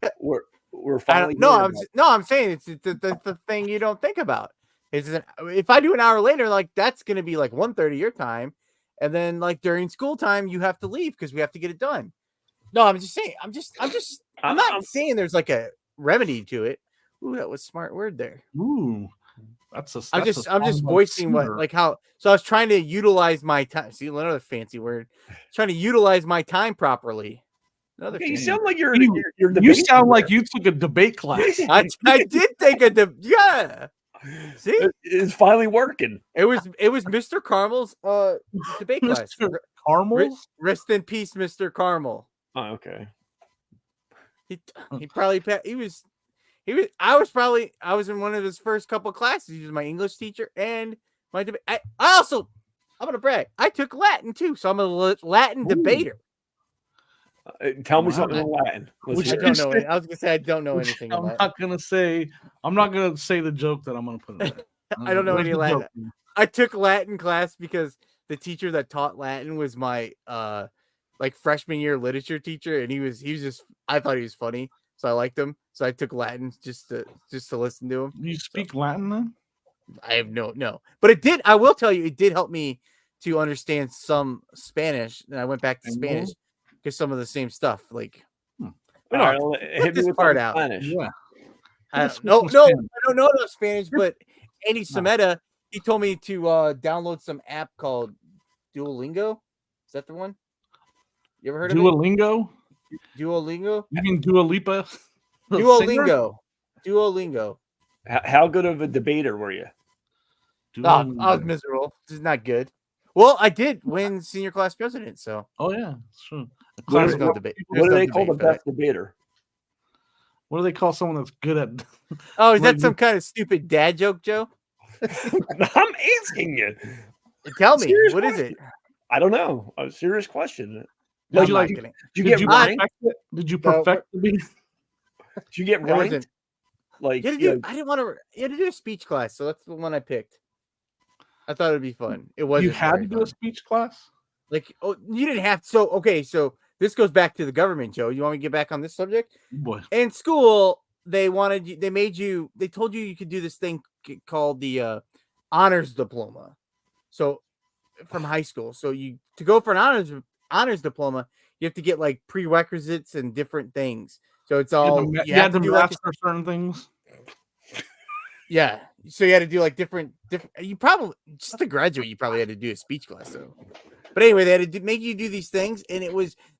We're finally. I'm saying it's the thing you don't think about. If I do an hour later, like that's gonna be like 1:30 your time, and then like during school time you have to leave because we have to get it done. No, I'm just saying. I'm not saying there's like a remedy to it. Ooh, that was a smart word there. Ooh. I'm just voicing how. So I was trying to utilize my time. See, another fancy word. Trying to utilize my time properly. You sound like you're. You sound like you took a debate class. I did take a debate. Yeah. See, it's finally working. It was Mr. Carmel's debate class. Mr. Carmel. Rest in peace, Mr. Carmel. Oh, okay. He probably I was in one of his first couple classes. He was my English teacher and my debate. I'm gonna brag. I took Latin too, so I'm a Latin debater. Tell me something in Latin. I don't know. I was gonna say I don't know anything. I'm not gonna say the joke that I'm gonna put in. I don't know any Latin. I took Latin class because the teacher that taught Latin was my freshman year literature teacher, and he was just. I thought he was funny. So I liked him. So I took Latin just to listen to him. You speak Latin then? I have no. But it did. I will tell you, it did help me to understand some Spanish. And I went back to Spanish because some of the same stuff. Like, hit this part out. Spanish. Yeah. I don't know no Spanish. But Andy Sameta, he told me to download some app called Duolingo. Is that the one? You ever heard of it? Duolingo? Duolingo? You mean Dua Lipa? Duolingo. How good of a debater were you? I was miserable. This is not good. Well, I did win senior class president, so. Oh yeah, that's true. What do they call the best debater? What do they call someone that's good at? Oh, is that some kind of stupid dad joke, Joe? I'm asking you. Tell me, what is it? I don't know. A serious question. Did you get ranked? Did you perfect the beat? Did you get ranked? I didn't want to. You had to do a speech class, so that's the one I picked. I thought it'd be fun. It was. You had to do a speech class. Like, oh, you didn't have. So okay, so this goes back to the government, Joe. You want me to get back on this subject? Boy. In school, they told you you could do this thing called the honors diploma. So from high school, so to go for an honors diploma, you have to get like prerequisites and different things. So it's all you had to master certain things. Yeah, so you had to do like different. You probably just to graduate, you probably had to do a speech class though. But anyway, they had to make you do these things, and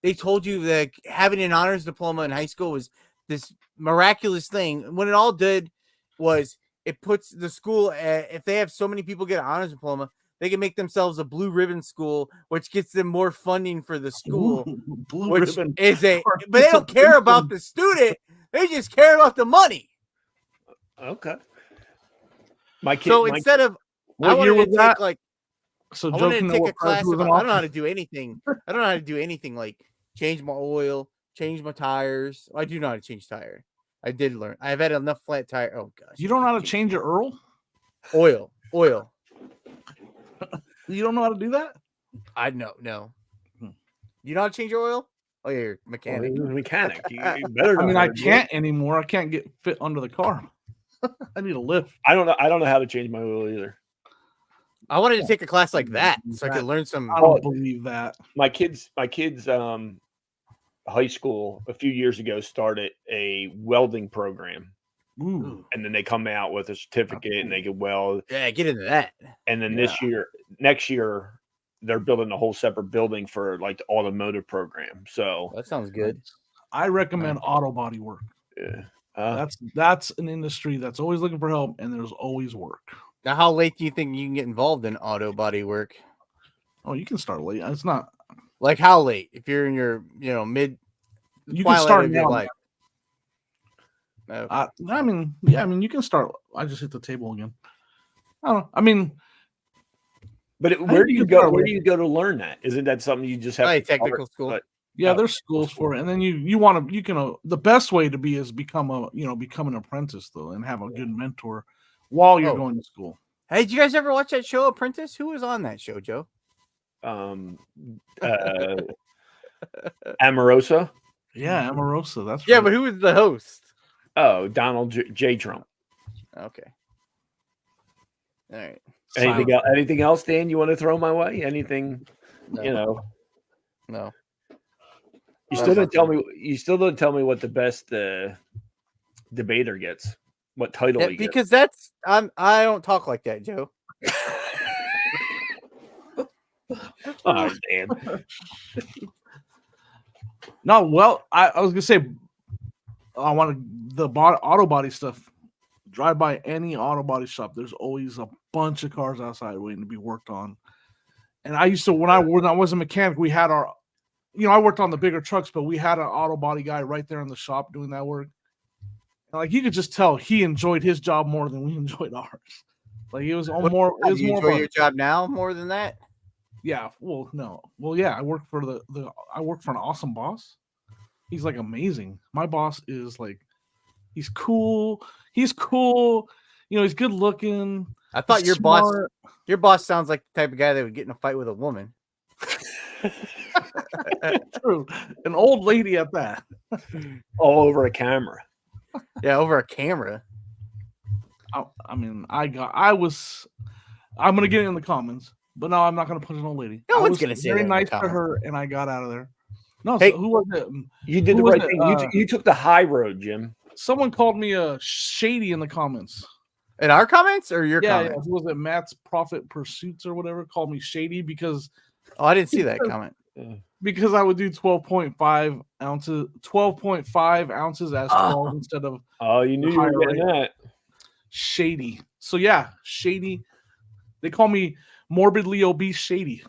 they told you that having an honors diploma in high school was this miraculous thing. What it all did was it puts the school if they have so many people get an honors diploma, they can make themselves a blue ribbon school, which gets them more funding for the school. Blue which ribbon is but they don't care about the student; they just care about the money. Okay. My kid. So instead of, I wanted to take like, so I wanted to take a class about. I don't know how to do anything. I don't know how to do anything like change my oil, change my tires. I do know how to change tire. I did learn. I've had enough flat tire. Oh gosh. You don't know how to change your oil. You don't know how to do that? I know. No. You know how to change your oil? Oh, yeah, you're a mechanic. Well, mechanic. You better. I mean, I can't anymore. I can't get fit under the car. I need a lift. I don't know how to change my oil either. I wanted to take a class like that so I could learn some. I don't believe that. My kids' high school a few years ago started a welding program. Ooh. And then they come out with a certificate and they can weld. Yeah, get into that. And then next year, they're building a whole separate building for like the automotive program. So that sounds good. I recommend auto body work. Yeah. That's an industry that's always looking for help, and there's always work. Now, how late do you think you can get involved in auto body work? Oh, you can start late. It's not like how late? If you're in your mid, you can start of your life. Okay. I mean, you can start. I just hit the table again. I don't know. I mean, but where do you go? Where do you go to learn that? Isn't that something you just have? Technical school. Yeah, there's schools for it, and then you can the best way to be is become an apprentice though, and have a good mentor while you're going to school. Hey, did you guys ever watch that show Apprentice? Who was on that show, Joe? Amorosa. Yeah, Amorosa. That's right. But who was the host? Oh, Donald J. Trump. Okay. All right. Anything else, Dan? You want to throw my way? Anything? No. No. You still didn't tell me. You still didn't tell me what the best debater gets. What title? He because gets. I don't talk like that, Joe. Oh, Dan. No, well, I was gonna say, I wanted the auto body stuff. Drive by any auto body shop. There's always a bunch of cars outside waiting to be worked on. And I used to, when I was a mechanic, we had our, I worked on the bigger trucks, but we had an auto body guy right there in the shop doing that work. And like you could just tell he enjoyed his job more than we enjoyed ours. Like it was more. It was you more enjoy your job now more than that? Yeah. Well, no. Well, yeah. I work for I work for an awesome boss. He's like amazing. My boss is like, he's cool. He's cool. He's good looking. I thought your boss sounds like the type of guy that would get in a fight with a woman. True. An old lady at that. All over a camera. Yeah, over a camera. I'm gonna get it in the comments, but no, I'm not gonna punch an old lady. No one's gonna say very nice to her, and I got out of there. No, hey, so who was it? You did the right thing. You took the high road, Jim. Someone called me a shady in the comments. In our comments or your comments? Yeah, was it Matt's Profit Pursuits or whatever? Called me shady because I didn't see that comment. Because I would do 12.5 ounces, 12.5 ounces as 12 instead of. Oh, you knew you were getting that. Shady. So yeah, shady. They call me morbidly obese shady.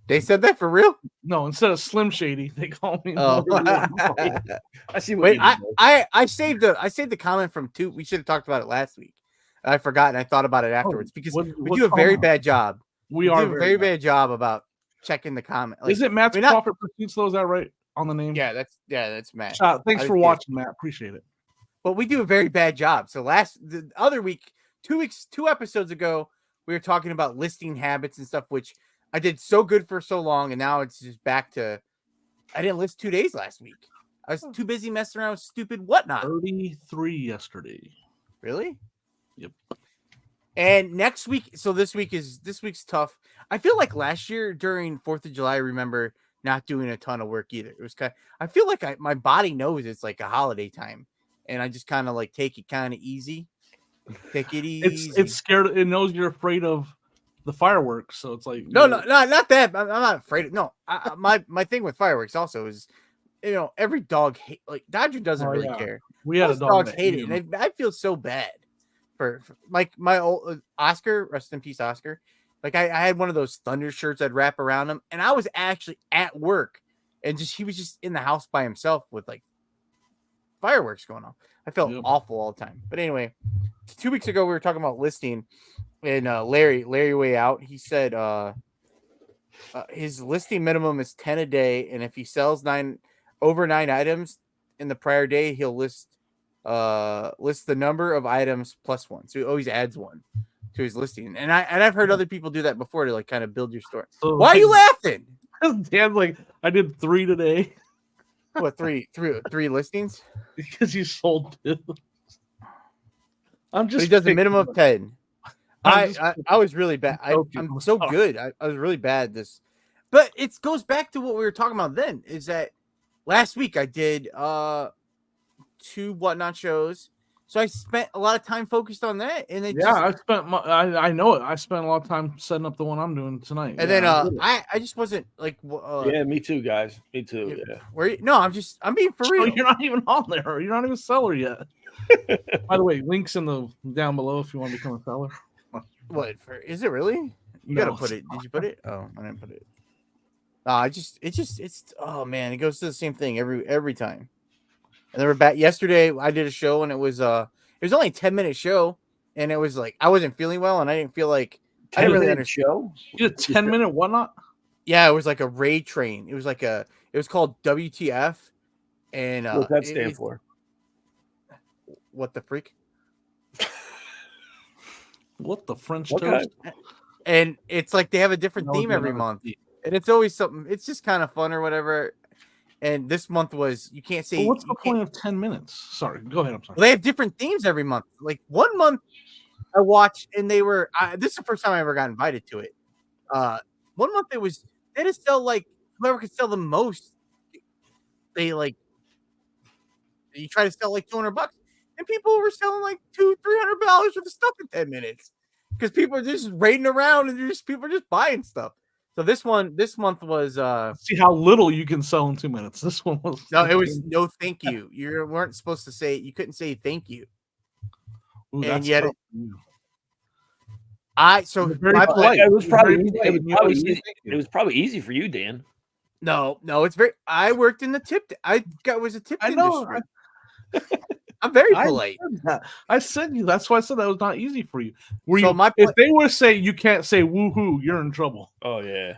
They said that for real? No, instead of Slim Shady, they call me. I see. Wait, I saved the comment from two. We should have talked about it last week. I forgot and I thought about it afterwards because we do a very bad job. We do a very bad job about checking the comment. Is it Matt's Profit Pursuits? Though, is that right on the name? Yeah, that's Matt. Thanks for watching, Matt. Appreciate it. But we do a very bad job. So the other week, 2 episodes ago, we were talking about listing habits and stuff, which I did so good for so long, and now it's just back to I didn't list 2 days last week. I was too busy messing around with stupid whatnot. 33 yesterday. Really? Yep. And next week, so this week's tough. I feel like last year during 4th of July, I remember not doing a ton of work either. It was I feel like my body knows it's like a holiday time, and I just kind of like take it kind of easy. Take it easy. It's scared. It knows you're afraid of the fireworks, so it's like no, not that. I'm not afraid of. No, my thing with fireworks also is, every dog hate. Like Dodger doesn't really care. We had Most a dog dogs hate it, and I feel so bad for like my old Oscar, rest in peace, Oscar. Like I had one of those thunder shirts I'd wrap around him, and I was actually at work, and he was just in the house by himself with like fireworks going on. I felt awful all the time. But anyway, 2 weeks ago we were talking about listing, and Larry Way Out, he said his listing minimum is 10 a day, and if he sells over 9 items in the prior day, he'll list the number of items plus 1. So he always adds 1 to his listing. And I've heard other people do that before to like kind of build your store. So why are you laughing? Dan's like, I did 3 today. What, three listings? Because you sold 2. But he does a minimum of 10. I was really bad. I'm so good. I was really bad this, but it goes back to what we were talking about then. Is that last week I did 2 Whatnot shows, so I spent a lot of time focused on that. And then I know it. I spent a lot of time setting up the one I'm doing tonight. And then I just wasn't like yeah, me too, guys. Me too. Yeah. No, I'm being for real. You're not even on there. You're not even a seller yet. By the way, links in the down below if you want to become a seller. What is it really? You gotta put it. Did you put it? Oh, I didn't put it. It's oh man, it goes to the same thing every time. And they were back yesterday. I did a show and it was only a 10-minute show, and it was like I wasn't feeling well, and I didn't feel like I didn't really understand. Show? You did a 10-minute Whatnot? Yeah, it was like a raid train. It was called WTF, and what's that stand for? What the freak? What the French toast? And it's like they have a different theme every month, and it's always something. It's just kind of fun or whatever. And this month was you can't say. Well, what's the point of 10 minutes? Sorry, go ahead. I'm sorry. Well, they have different themes every month. Like 1 month, I watched, and they were. This is the first time I ever got invited to it. 1 month they just sell like whoever could sell the most. They like you try to sell like $200. And people were selling like $200-$300 worth of stuff in 10 minutes because people are just raiding around and people are just buying stuff. So this month was see how little you can sell in 2 minutes. This one was it was no thank you. You weren't supposed to say you couldn't say thank you. Ooh, and yet it was probably easy for you, Dan. No, it's very. I worked in the tip. Was a tip industry. I'm very polite. I said you. That's why I said that was not easy for you. If they were to say you can't say woohoo, you're in trouble. Oh yeah.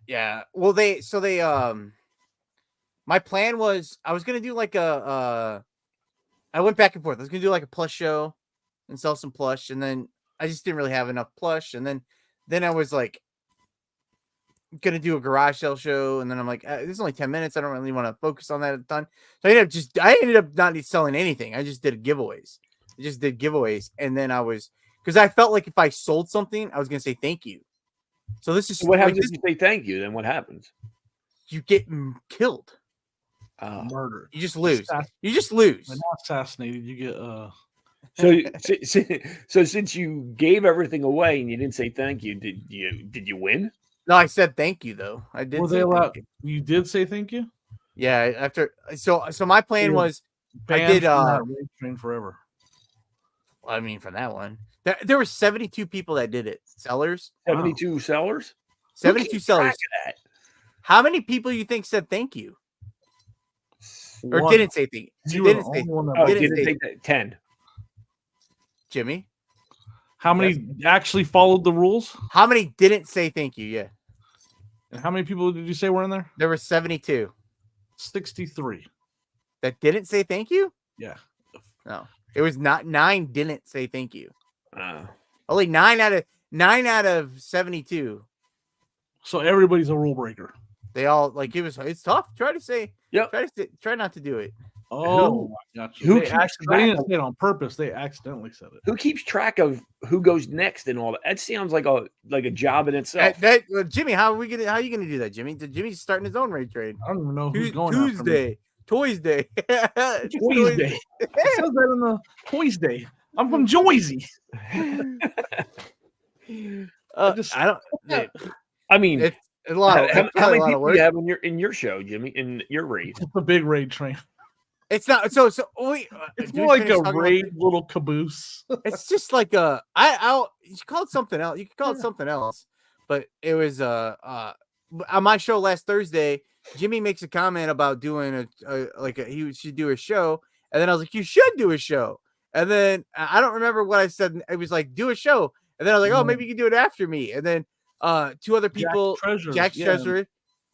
Yeah. Well, my plan was I was gonna do like I went back and forth. I was gonna do like a plush show and sell some plush, and then I just didn't really have enough plush, and then I was like gonna do a garage sale show, and then I'm like, this is only 10 minutes. I don't really want to focus on that a ton. So I ended up not selling anything. I just did giveaways. And then because I felt like if I sold something, I was gonna say thank you. So this is what happens if you say thank you. Then what happens? You get killed. Murdered. You just lose. You just lose. But not assassinated. You get So since you gave everything away and you didn't say thank you, did you win? No, I said thank you though. I did. Were they allowed? You did say thank you? Yeah. After so my plan was I did train forever. I mean, from that one, there were 72 people that did it. Sellers. 72 sellers. 72 sellers. How many people you think said thank you? Or didn't say thank you? Didn't say 10. Jimmy. How many actually followed the rules? How many didn't say thank you? Yeah. And how many people did you say were in there? There were 72. 63. That didn't say thank you? Yeah. No. It was not 9 didn't say thank you. Only 9 out of 72. So everybody's a rule breaker. They all it's tough. Try to say try not to do it. Oh, gotcha. They didn't say it on purpose. They accidentally said it. Who keeps track of who goes next and all that? That sounds like a job in itself. Jimmy, how are you gonna do that, Jimmy? Jimmy's starting his own raid trade. I don't even know who's going Tuesday. Toys Day. Toys Day. It says that in the Toys Day. I'm from Jersey. I mean, it's a lot. How many people do you have in your show, Jimmy? In your raid, it's a big raid train. It's not so. It's more like a raid little caboose. It's just like you call it something else. You could call it something else, but it was on my show last Thursday. Jimmy makes a comment about doing he should do a show, and then I was like, you should do a show, and then I don't remember what I said. It was like, do a show, and then I was like, oh, maybe you can do it after me, and then two other people, Jack's Treasure,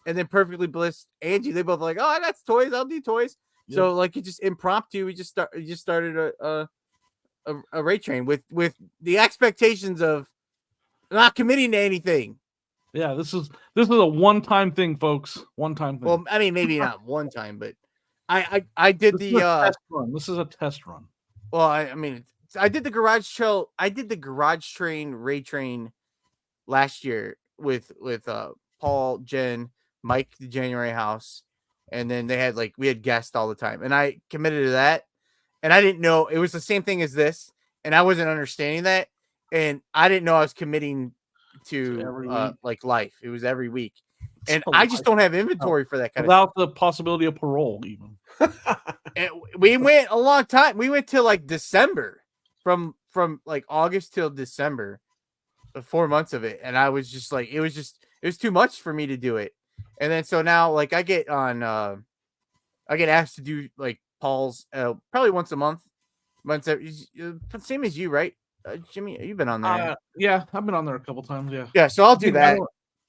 and then Perfectly Bliss, Angie, they both like, oh, I got toys, I'll do toys. Yep. So like, it just impromptu. We just started a raid train with the expectations of not committing to anything. Yeah, this is a one-time thing, folks. One-time thing. Well, I mean, maybe not one time, but I did the test run. This is a test run. Well, I mean, I did the garage show. I did the garage train raid train last year with Paul, Jen, Mike, the January House, and then we had guests all the time, and I committed to that, and I didn't know it was the same thing as this, and I wasn't understanding that, and I didn't know I was committing to life. It was every week, and I just don't have inventory for that kind without the possibility of parole even. We went a long time. We went to like December, from like August till December, 4 months of it, and I was just like, it was too much for me to do it. And then so now like I get asked to do like Paul's probably once a month. Same as you, right? Jimmy, you've been on there. Yeah, I've been on there a couple times. Yeah. Yeah, so I'll do that.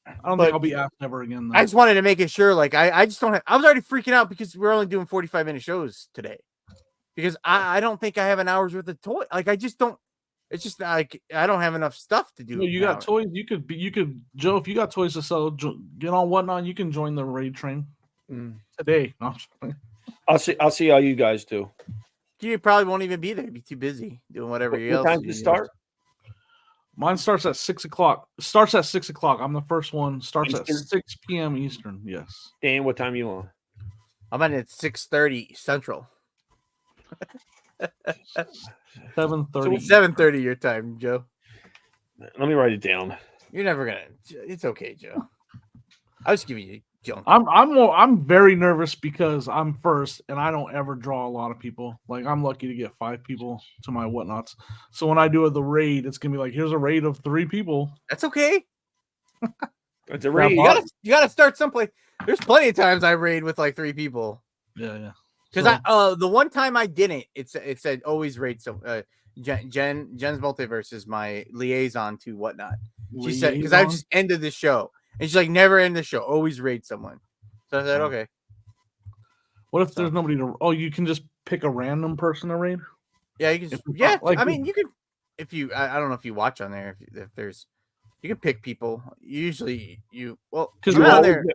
I don't think I'll be asked ever again, though. I just wanted to make it sure. Like, I just don't have. I was already freaking out because we're only doing 45-minute shows today. Because I don't think I have an hour's worth of toy. Like, I just don't. It's just like I don't have enough stuff to do. You got toys. You could, Joe. If you got toys to sell, get on Whatnot. You can join the raid train today. No, I'll see how you guys do. You probably won't even be there. You'd be too busy doing whatever else. What time does it start? Mine starts at 6 o'clock. Starts at 6 o'clock. I'm the first one. Starts Eastern? At 6 p.m. Eastern. Yes. Dan, what time you on? I'm at 6:30 Central. 7:30. 7:30 your time, Joe. Let me write it down. You're never gonna. It's okay, Joe. I was giving you junk. I'm very nervous because I'm first and I don't ever draw a lot of people. Like, I'm lucky to get 5 people to my Whatnots. So when I do the raid, it's gonna be like, here's a raid of 3 people. That's okay. It's a raid. You gotta start someplace. There's plenty of times I raid with like 3 people. Yeah. Because the one time I didn't, it said always raid. So Jen's Multiverse is my liaison to Whatnot. She said, because I just ended the show. And she's like, never end the show. Always raid someone. So I said, okay. What if there's nobody to... Oh, you can just pick a random person to raid? Yeah, you can. Yeah, like, I mean, you could... If you... I don't know if you watch on there. If there's... You can pick people. Usually you... Well, because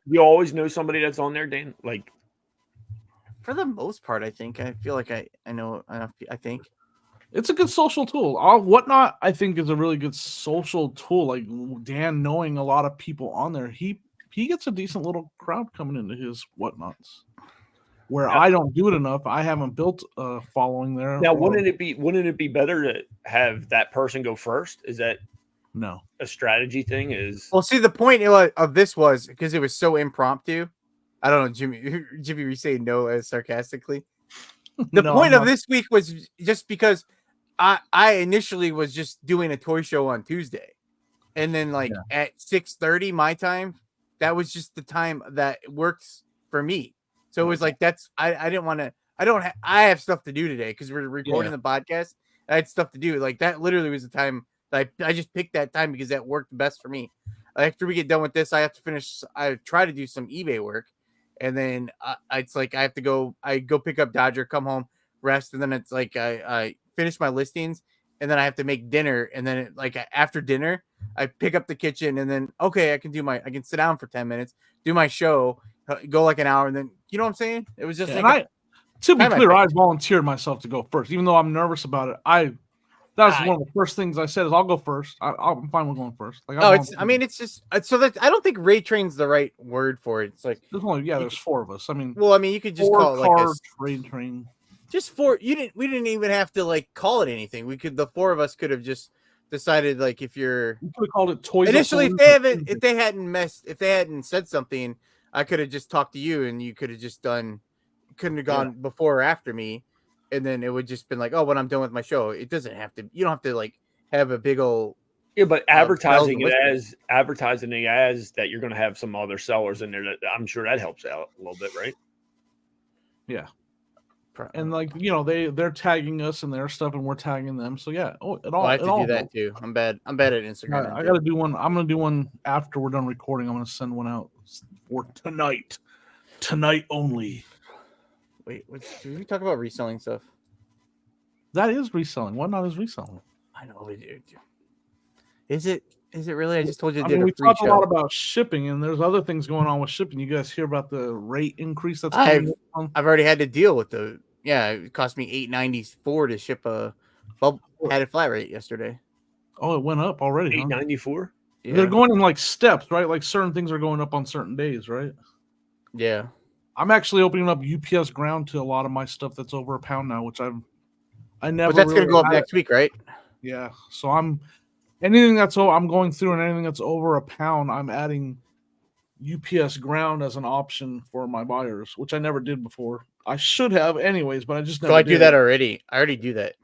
you always know somebody that's on there, Dan? Like... For the most part, I think. I feel like I know enough. I think. It's a good social tool. Whatnot, I think, is a really good social tool. Like Dan, knowing a lot of people on there, he gets a decent little crowd coming into his Whatnots. Where I don't do it enough, I haven't built a following there. Now, wouldn't it be better to have that person go first? Is that a strategy thing? Well, see, the point of this was because it was so impromptu. I don't know, Jimmy, we say no as sarcastically. The point of this week was just because I initially was just doing a toy show on Tuesday, and then at 6:30 my time, that was just the time that works for me. So it was like I didn't want to. I have stuff to do today because we're recording the podcast. I had stuff to do. Like that literally was the time that I just picked that time because that worked best for me. After we get done with this, I have to finish. I try to do some eBay work. And then it's like I have to go. I go pick up Dodger, come home, rest, and then it's like I finish my listings, and then I have to make dinner. And then after dinner, I pick up the kitchen, and then I can sit down for 10 minutes, do my show, go like an hour, and then you know what I'm saying? It was just to be clear, I volunteered myself to go first, even though I'm nervous about it. That's one of the first things I said is I'll go first. I'm fine with going first. It's just so that I don't think raid train's the right word for it. It's like there's 4 of us. I mean, you could just call it like a raid train. Just 4. We didn't even have to call it anything. The 4 of us could have just decided if you're. We could have called it toys. Initially, if they hadn't said something, I could have just talked to you and you could have just done. couldn't have gone before or after me, and then it would just been like, oh, when I'm done with my show, it doesn't have to. You don't have to like have a big old. Yeah, but advertising it as that you're going to have some other sellers in there. That I'm sure that helps out a little bit, right? Yeah. And like they're tagging us and their stuff, and we're tagging them. So yeah, I have to do that too. I'm bad at Instagram. I got to do one. I'm gonna do one after we're done recording. I'm gonna send one out for tonight only. Wait, did we talk about reselling stuff? That is reselling. What not is reselling? I know we do. Is it really? I just told you. We talked a lot about shipping, and there's other things going on with shipping. You guys hear about the rate increase that's coming? I've already had to deal with it cost me $8.94 to ship a had a flat rate yesterday. Oh, it went up already. $8.94. Yeah. They're going in like steps, right? Like certain things are going up on certain days, right? Yeah. I'm actually opening up UPS ground to a lot of my stuff that's over £1 now, which I never. But that's going to go up next week, right? Yeah. So I'm going through, and anything that's over £1, I'm adding UPS ground as an option for my buyers, which I never did before. I should have anyways, but I just never. So I do that already. I already do that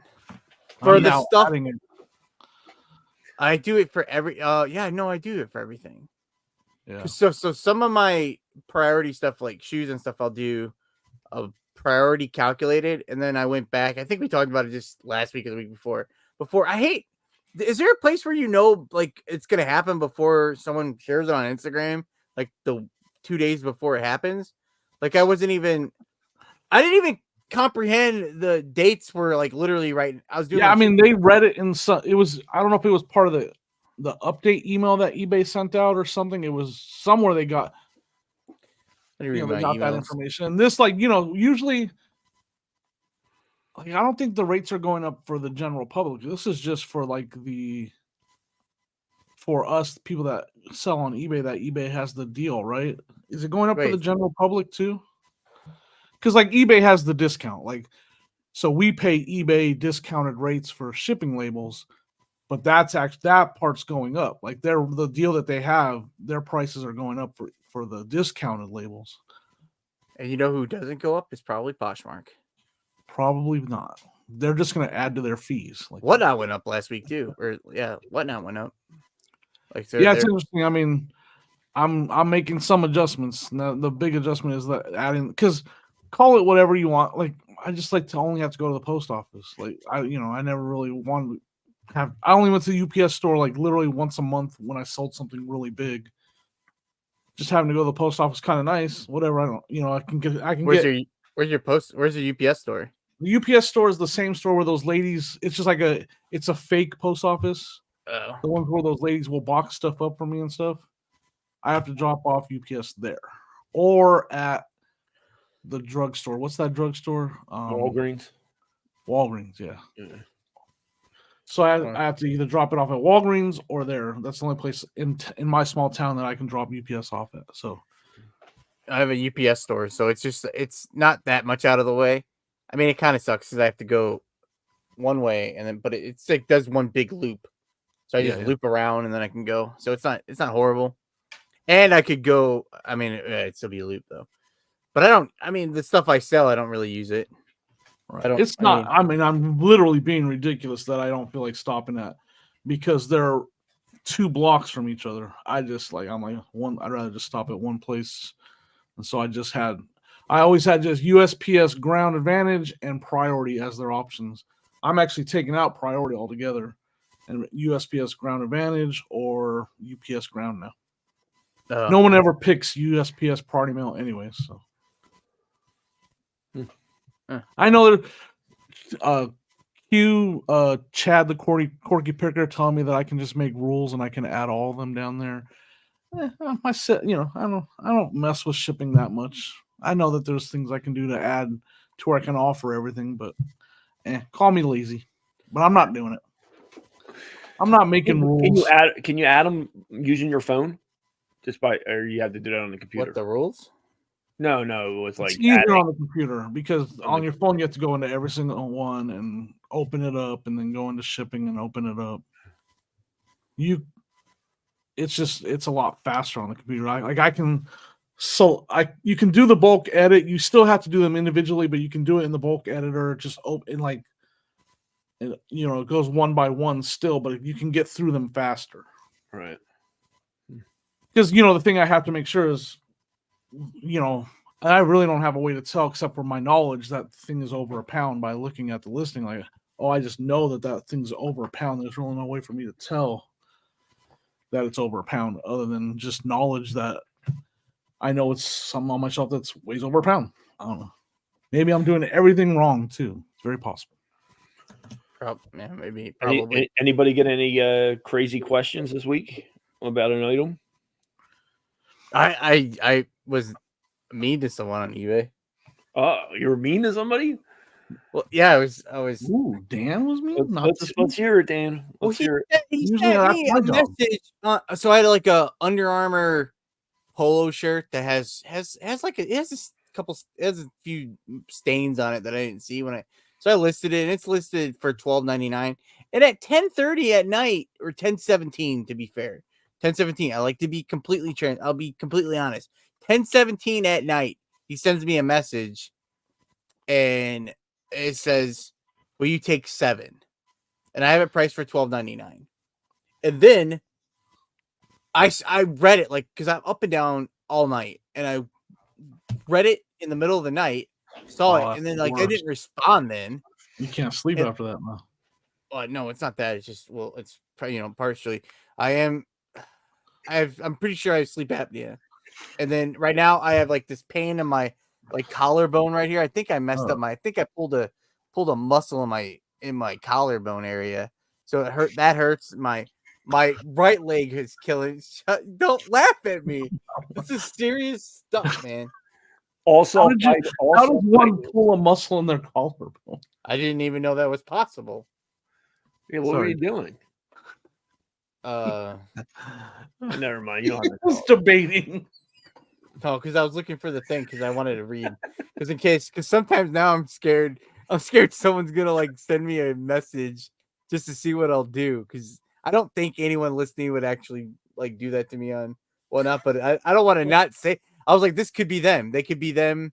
for the stuff. I do it for every. I do it for everything. Yeah. So some of my priority stuff, like shoes and stuff, I'll do a priority calculated, and then I went back. I think we talked about it just last week or the week before. Is there a place where like it's gonna happen before someone shares it on Instagram, like the 2 days before it happens? Like I didn't even comprehend the dates were like literally right. I was doing. Yeah, I mean they read it in some. It was, I don't know if it was part of the update email that eBay sent out or something. It was somewhere they got. They got that information. And this, like, usually, like, I don't think the rates are going up for the general public. This is just for like for us people that sell on eBay, that eBay has the deal, right? Is it going up for the general public too? Because like eBay has the discount, like, so we pay eBay discounted rates for shipping labels, but that part's going up. Like the deal that they have, their prices are going up for the discounted labels. And you know who doesn't go up is probably Poshmark. Probably not. They're just going to add to their fees. Like Whatnot went up last week too, Whatnot went up. Like it's interesting. I mean, I'm making some adjustments. Now the big adjustment is that adding, because call it whatever you want. Like I just like to only have to go to the post office. Like I never really wanted to have. I only went to the UPS store like literally once a month when I sold something really big. Just having to go to the post office kind of nice. Whatever. I can get. Where's your UPS store? The UPS store is the same store where those ladies. It's just like it's a fake post office. Oh. The ones where those ladies will box stuff up for me and stuff. I have to drop off UPS there, or at the drugstore. What's that drugstore? Walgreens. Walgreens, yeah. So I have to either drop it off at Walgreens or there. That's the only place in my small town that I can drop UPS off at. So I have a UPS store, so it's not that much out of the way. I mean, it kind of sucks because I have to go one way, but it's like does one big loop. So I just loop around and then I can go. So it's not horrible. And I could go. I mean, it'd still be a loop though. But the stuff I sell, I don't really use it. Right. It's not. I'm literally being ridiculous that I don't feel like stopping at, because they're 2 blocks from each other. I'd rather just stop at one place. And so I always had just USPS Ground Advantage and Priority as their options. I'm actually taking out Priority altogether, and USPS Ground Advantage or UPS Ground now. No one ever picks USPS Priority Mail anyway, so. I know that Chad the Corky Picker telling me that I can just make rules and I can add all of them down there. I don't mess with shipping that much. I know that there's things I can do to add to where I can offer everything, but call me lazy. But I'm not doing it. I'm not making rules. Can you add them using your phone? Or you have to do that on the computer? What, the rules? No, it's like easier on the computer, because on your phone you have to go into every single one and open it up, and then go into shipping and open it up. It's a lot faster on the computer. I can So you can do the bulk edit. You still have to do them individually, but you can do it in the bulk editor. Just open like, you know, it goes one by one still, but you can get through them faster. Right. Because, you know, the thing I have to make sure is, you know, I really don't have a way to tell except for my knowledge that thing is over a pound by looking at the listing. Like, oh, I just know that thing's over a pound. There's really no way for me to tell that it's over a pound other than just knowledge that I know it's something on my shelf that's weighs over a pound. I don't know. Maybe I'm doing everything wrong too. It's very possible. Yeah, maybe. Probably. Anybody get any crazy questions this week about an item? I was mean to someone on eBay. Oh, you were mean to somebody? Well, yeah, I was. Ooh, Dan was mean. Let's hear it, Dan. Let's hear it. He sent me a message. So I had like a Under Armour polo shirt that has like it has a few stains on it that I didn't see so I listed it, and it's listed for $12.99. And at 10:30 at night, or 10:17 to be fair, 10:17. I like to be I'll be completely honest. 10:17 at night, he sends me a message, and it says, "Will you take 7?" And I have it priced for $12.99. And then I read it because I'm up and down all night, and I read it in the middle of the night, saw it, and then I didn't respond. Then you can't sleep after that, no. No, it's not that. It's just it's partially. I'm pretty sure I have sleep apnea, and then right now I have like this pain in my collarbone right here. I think I messed up I think I pulled a muscle in my collarbone area, so it hurt. That hurts. My right leg is killing. Don't laugh at me. This is serious stuff, man. Also, how does one pull a muscle in their collarbone? I didn't even know that was possible. Yeah, what were you doing? Never mind. You don't have to. I was debating. No, because I was looking for the thing because I wanted to read. Because sometimes now I'm scared. I'm scared someone's gonna send me a message just to see what I'll do. Because I don't think anyone listening would actually do that to me on whatnot. But I don't want to not say. I was like, this could be them. They could be them.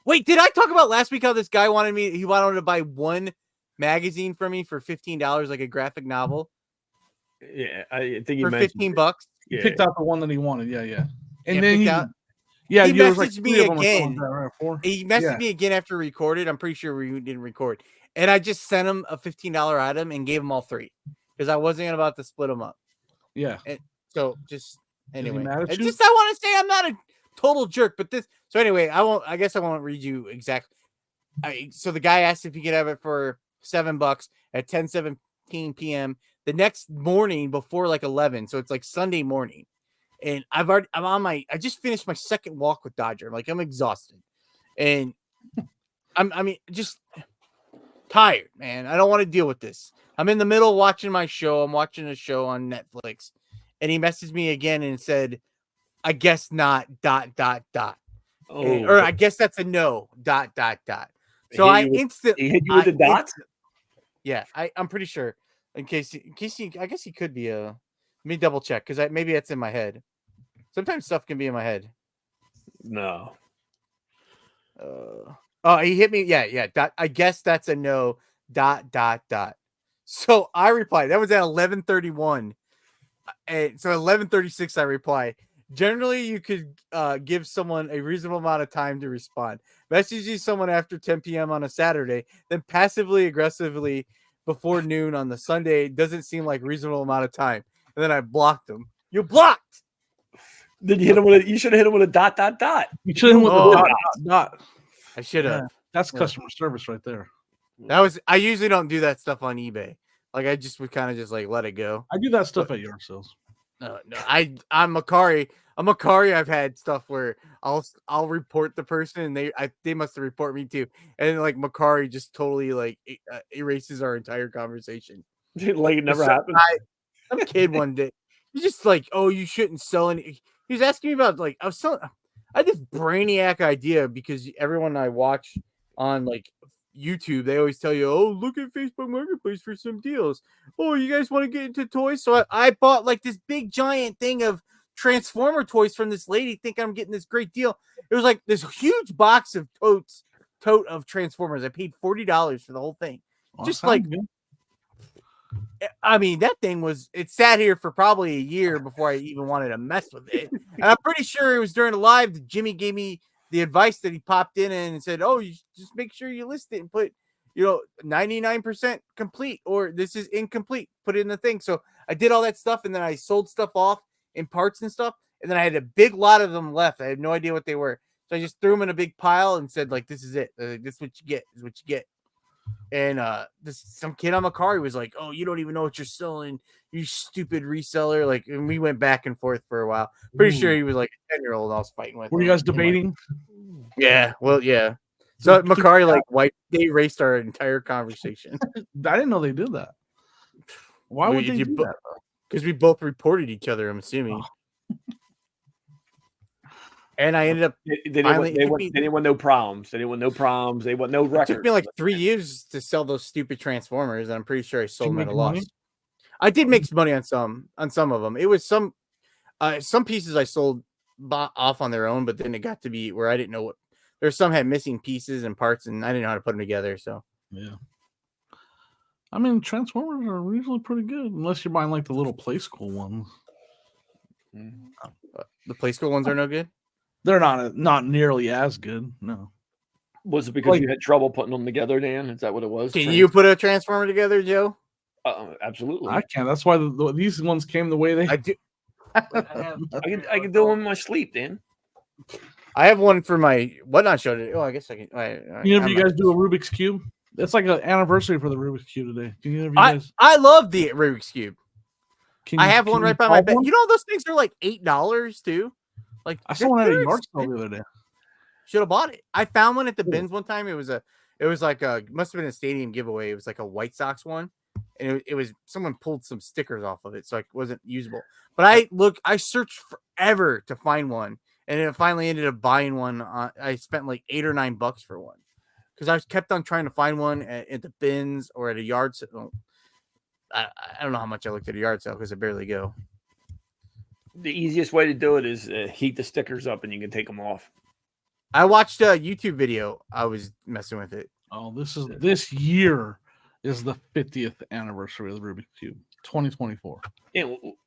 Wait, did I talk about last week how this guy he wanted to buy one magazine from me for $15, like a graphic novel? Yeah, I think for $15. He picked out the one that he wanted. Yeah. And then he messaged me again. He messaged me again after we recorded. I'm pretty sure we didn't record. And I just sent him a $15 item and gave him all 3 because I wasn't about to split them up. Yeah. And so anyway, I want to say I'm not a total jerk, but so anyway, I guess I won't read you exactly. So the guy asked if he could have it for $7 at 10:17 p.m. the next morning before 11. So it's Sunday morning. And I just finished my second walk with Dodger. I'm exhausted. And I'm just tired, man. I don't want to deal with this. I'm in the middle of watching my show. I'm watching a show on Netflix. And he messaged me again and said, I guess not, ... Or I guess that's a no, ... So I instantly he hit you with the dots? Yeah, I'm pretty sure. In case I guess he could be let me double check because maybe that's in my head. Sometimes stuff can be in my head. No. He hit me. Yeah. I guess that's a no, ... So I replied. That was at 11:31. And so 11:36, I reply. Generally, you could give someone a reasonable amount of time to respond. Messaging someone after 10 p.m. on a Saturday, then passively aggressively before noon on the Sunday doesn't seem like a reasonable amount of time. And then I blocked him. You blocked. Then you hit him with you should have hit him with a ... You should hit him with a ... I should have. Yeah, that's customer service right there. I usually don't do that stuff on eBay. I just would kind of just let it go. I do that stuff at yard sales. No, I'm Macari. I'm Macari. I've had stuff where I'll report the person and they must have reported me too. And Macari just totally erases our entire conversation. It never happened. Some kid one day, he's just oh, you shouldn't sell any. He was asking me about I had this brainiac idea because everyone I watch on YouTube, they always tell you, oh, look at Facebook Marketplace for some deals. Oh, you guys want to get into toys? So I bought this big giant thing of Transformer toys from this lady, thinking I'm getting this great deal. It was like this huge box of tote of Transformers. I paid $40 for the whole thing. Just like, good. I mean, that thing it sat here for probably a year before I even wanted to mess with it. And I'm pretty sure it was during a live that Jimmy gave me the advice that he popped in and said, oh, you just make sure you list it and put, 99% complete, or this is incomplete, put it in the thing. So I did all that stuff, and then I sold stuff off in parts and stuff. And then I had a big lot of them left. I had no idea what they were. So I just threw them in a big pile and said, like, this is it. This is what you get. This is what you get. And some kid on Macari was like, oh, you don't even know what you're selling, you stupid reseller. Like, and we went back and forth for a while. Pretty sure he was like a 10-year-old I was fighting with. Were you guys debating? Yeah, well, yeah. So Macari they erased our entire conversation. I didn't know they did that. Why would they do that? Because we both reported each other, I'm assuming. And I ended up. They didn't want no problems. They didn't want no problems. They want no records. It took me like 3 years to sell those stupid Transformers, and I'm pretty sure I sold them at a loss. I did make money on some of them. It was some pieces I sold off on their own, but then it got to be where I didn't know what. There's some had missing pieces and parts, and I didn't know how to put them together. So yeah, I mean, Transformers are usually pretty good, unless you're buying like the little Play School ones. The Play School ones are no good. They're not nearly as good. No. Was it because you had trouble putting them togetger, Dan? Is that what it was? Can you put a Transformer together, Joe? Absolutely. I can. That's why these ones came the way they. I do. I can do them in my sleep, Dan. I have one for my whatnot show today. Oh, I guess I can. You guys do a Rubik's Cube? It's like an anniversary for the Rubik's Cube today. Can you guys? I love the Rubik's Cube. I have one right by my bed. You know, those things are like $8 too. Like, I saw one at a yard sale the other day. Should have bought it. I found one at the bins one time. It was like must have been a stadium giveaway. It was like a White Sox one, and it was someone pulled some stickers off of it, so it wasn't usable. But I searched forever to find one, and it finally ended up buying one. I spent like $8 or $9 for one because I kept on trying to find one at the bins or at a yard sale. I don't know how much I looked at a yard sale because I barely go. The easiest way to do it is heat the stickers up and you can take them off. I watched a YouTube video. I was messing with it. Oh, this year is the 50th anniversary of the Rubik's Cube, 2024. Yeah,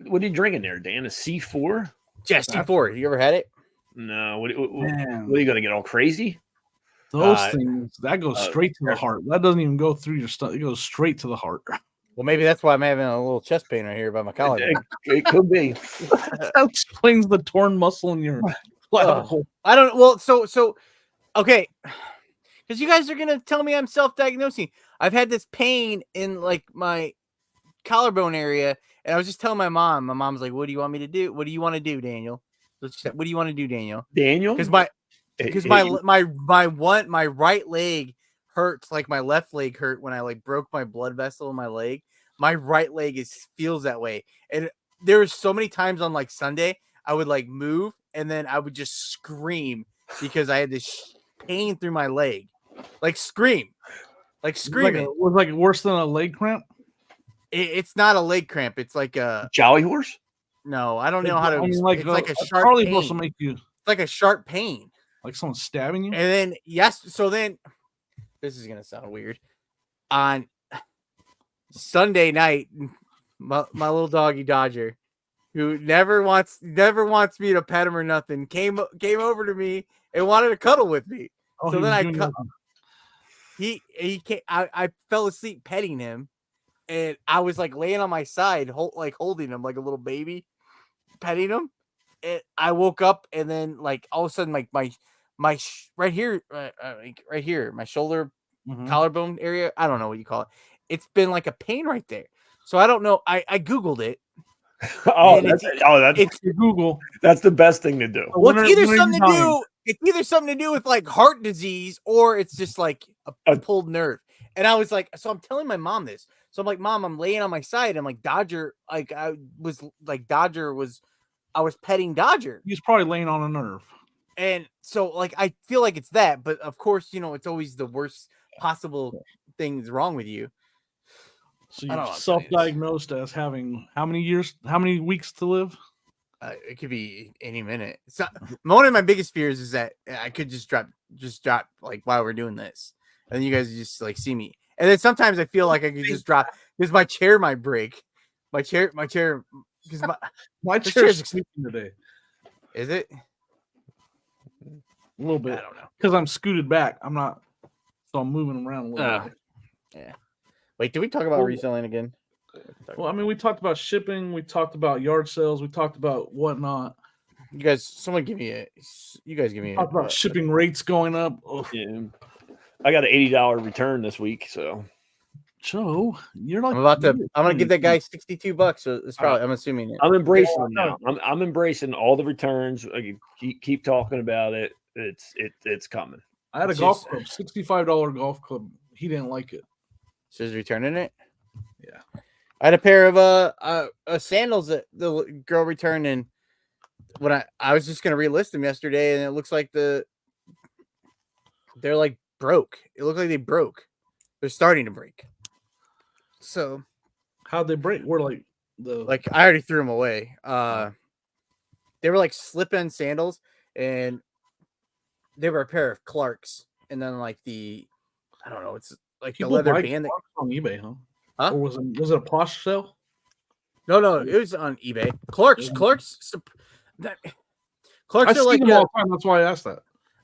what are you drinking there, Dan? A C4? Yeah, C4. You ever had it? No. What are you going to get all crazy? Those things, that goes straight to the heart. That doesn't even go through your stomach. It goes straight to the heart. Well, maybe that's why I'm having a little chest pain right here by my collar. It could be. That explains the torn muscle in your clavicle. I don't. Well, so okay, because you guys are gonna tell me I'm self-diagnosing. I've had this pain in like my collarbone area, and I was just telling my mom. My mom's like, "What do you want me to do? What do you want to do, Daniel? What do you want to do, Daniel? Daniel? Because my right leg hurts like my left leg hurt when I like broke my blood vessel in my leg. My right leg feels that way. And there was so many times on like Sunday, I would like move and then I would just scream because I had this pain through my leg. Like screaming. Was like worse than a leg cramp? It's not a leg cramp. It's like a Jolly horse? No, I don't know how to. I mean, it's like a sharp pain. Supposed to make you. It's like a sharp pain. Like someone stabbing you? And then, so then, this is going to sound weird. On Sunday night, my little doggy Dodger, who never wants me to pet him or nothing, came over to me and wanted to cuddle with me. Oh, so then he came, I fell asleep petting him, and I was like laying on my side, holding him like a little baby, petting him. And I woke up, and then like all of a sudden, like my right here, my shoulder, collarbone area. I don't know what you call it. It's been like a pain right there. So I don't know. I Googled it. It's Google. That's the best thing to do. Well, it's either something to do. It's either something to do with like heart disease, or it's just like a pulled nerve. And I was like, so I'm telling my mom this. So I'm like, Mom, I'm laying on my side. I'm like, Dodger. Like I was petting Dodger. He's probably laying on a nerve. And so like I feel like it's that, but of course, it's always the worst possible things wrong with you. So you're self-diagnosed as having how many weeks to live? It could be any minute. It's not, one of my biggest fears is that I could just drop like while we're doing this, and then you guys just like see me. And then sometimes I feel like I could just drop because my chair might break. My chair, because my chair's sleeping today. Is it? A little bit. I don't know because I'm scooted back. I'm not, so I'm moving around a little bit. Yeah. Wait, did we talk about reselling again? Well, I mean, we talked about shipping, we talked about yard sales, we talked about whatnot. You guys, someone give me you guys give me talked about shipping rates going up. Yeah. I got an $80 return this week, so Joe, you're like I'm gonna give that guy $62. So it's probably I'm assuming it. I'm embracing them now. I'm embracing all the returns. Keep talking about it. It's coming. I had a golf club, $65 golf club. He didn't like it. So he's returning it. Yeah. I had a pair of sandals that the girl returned, and when I was just gonna relist them yesterday, and it looks like they're like broke. It looked like they broke. They're starting to break. So how'd they break? We're like I already threw them away. They were like slip-in sandals, and they were a pair of Clarks, and then like I don't know, it's like people the leather band on eBay, huh? Or was it a posh sale? No, it was on eBay. Clarks. I see like them all the time. That's why I asked that.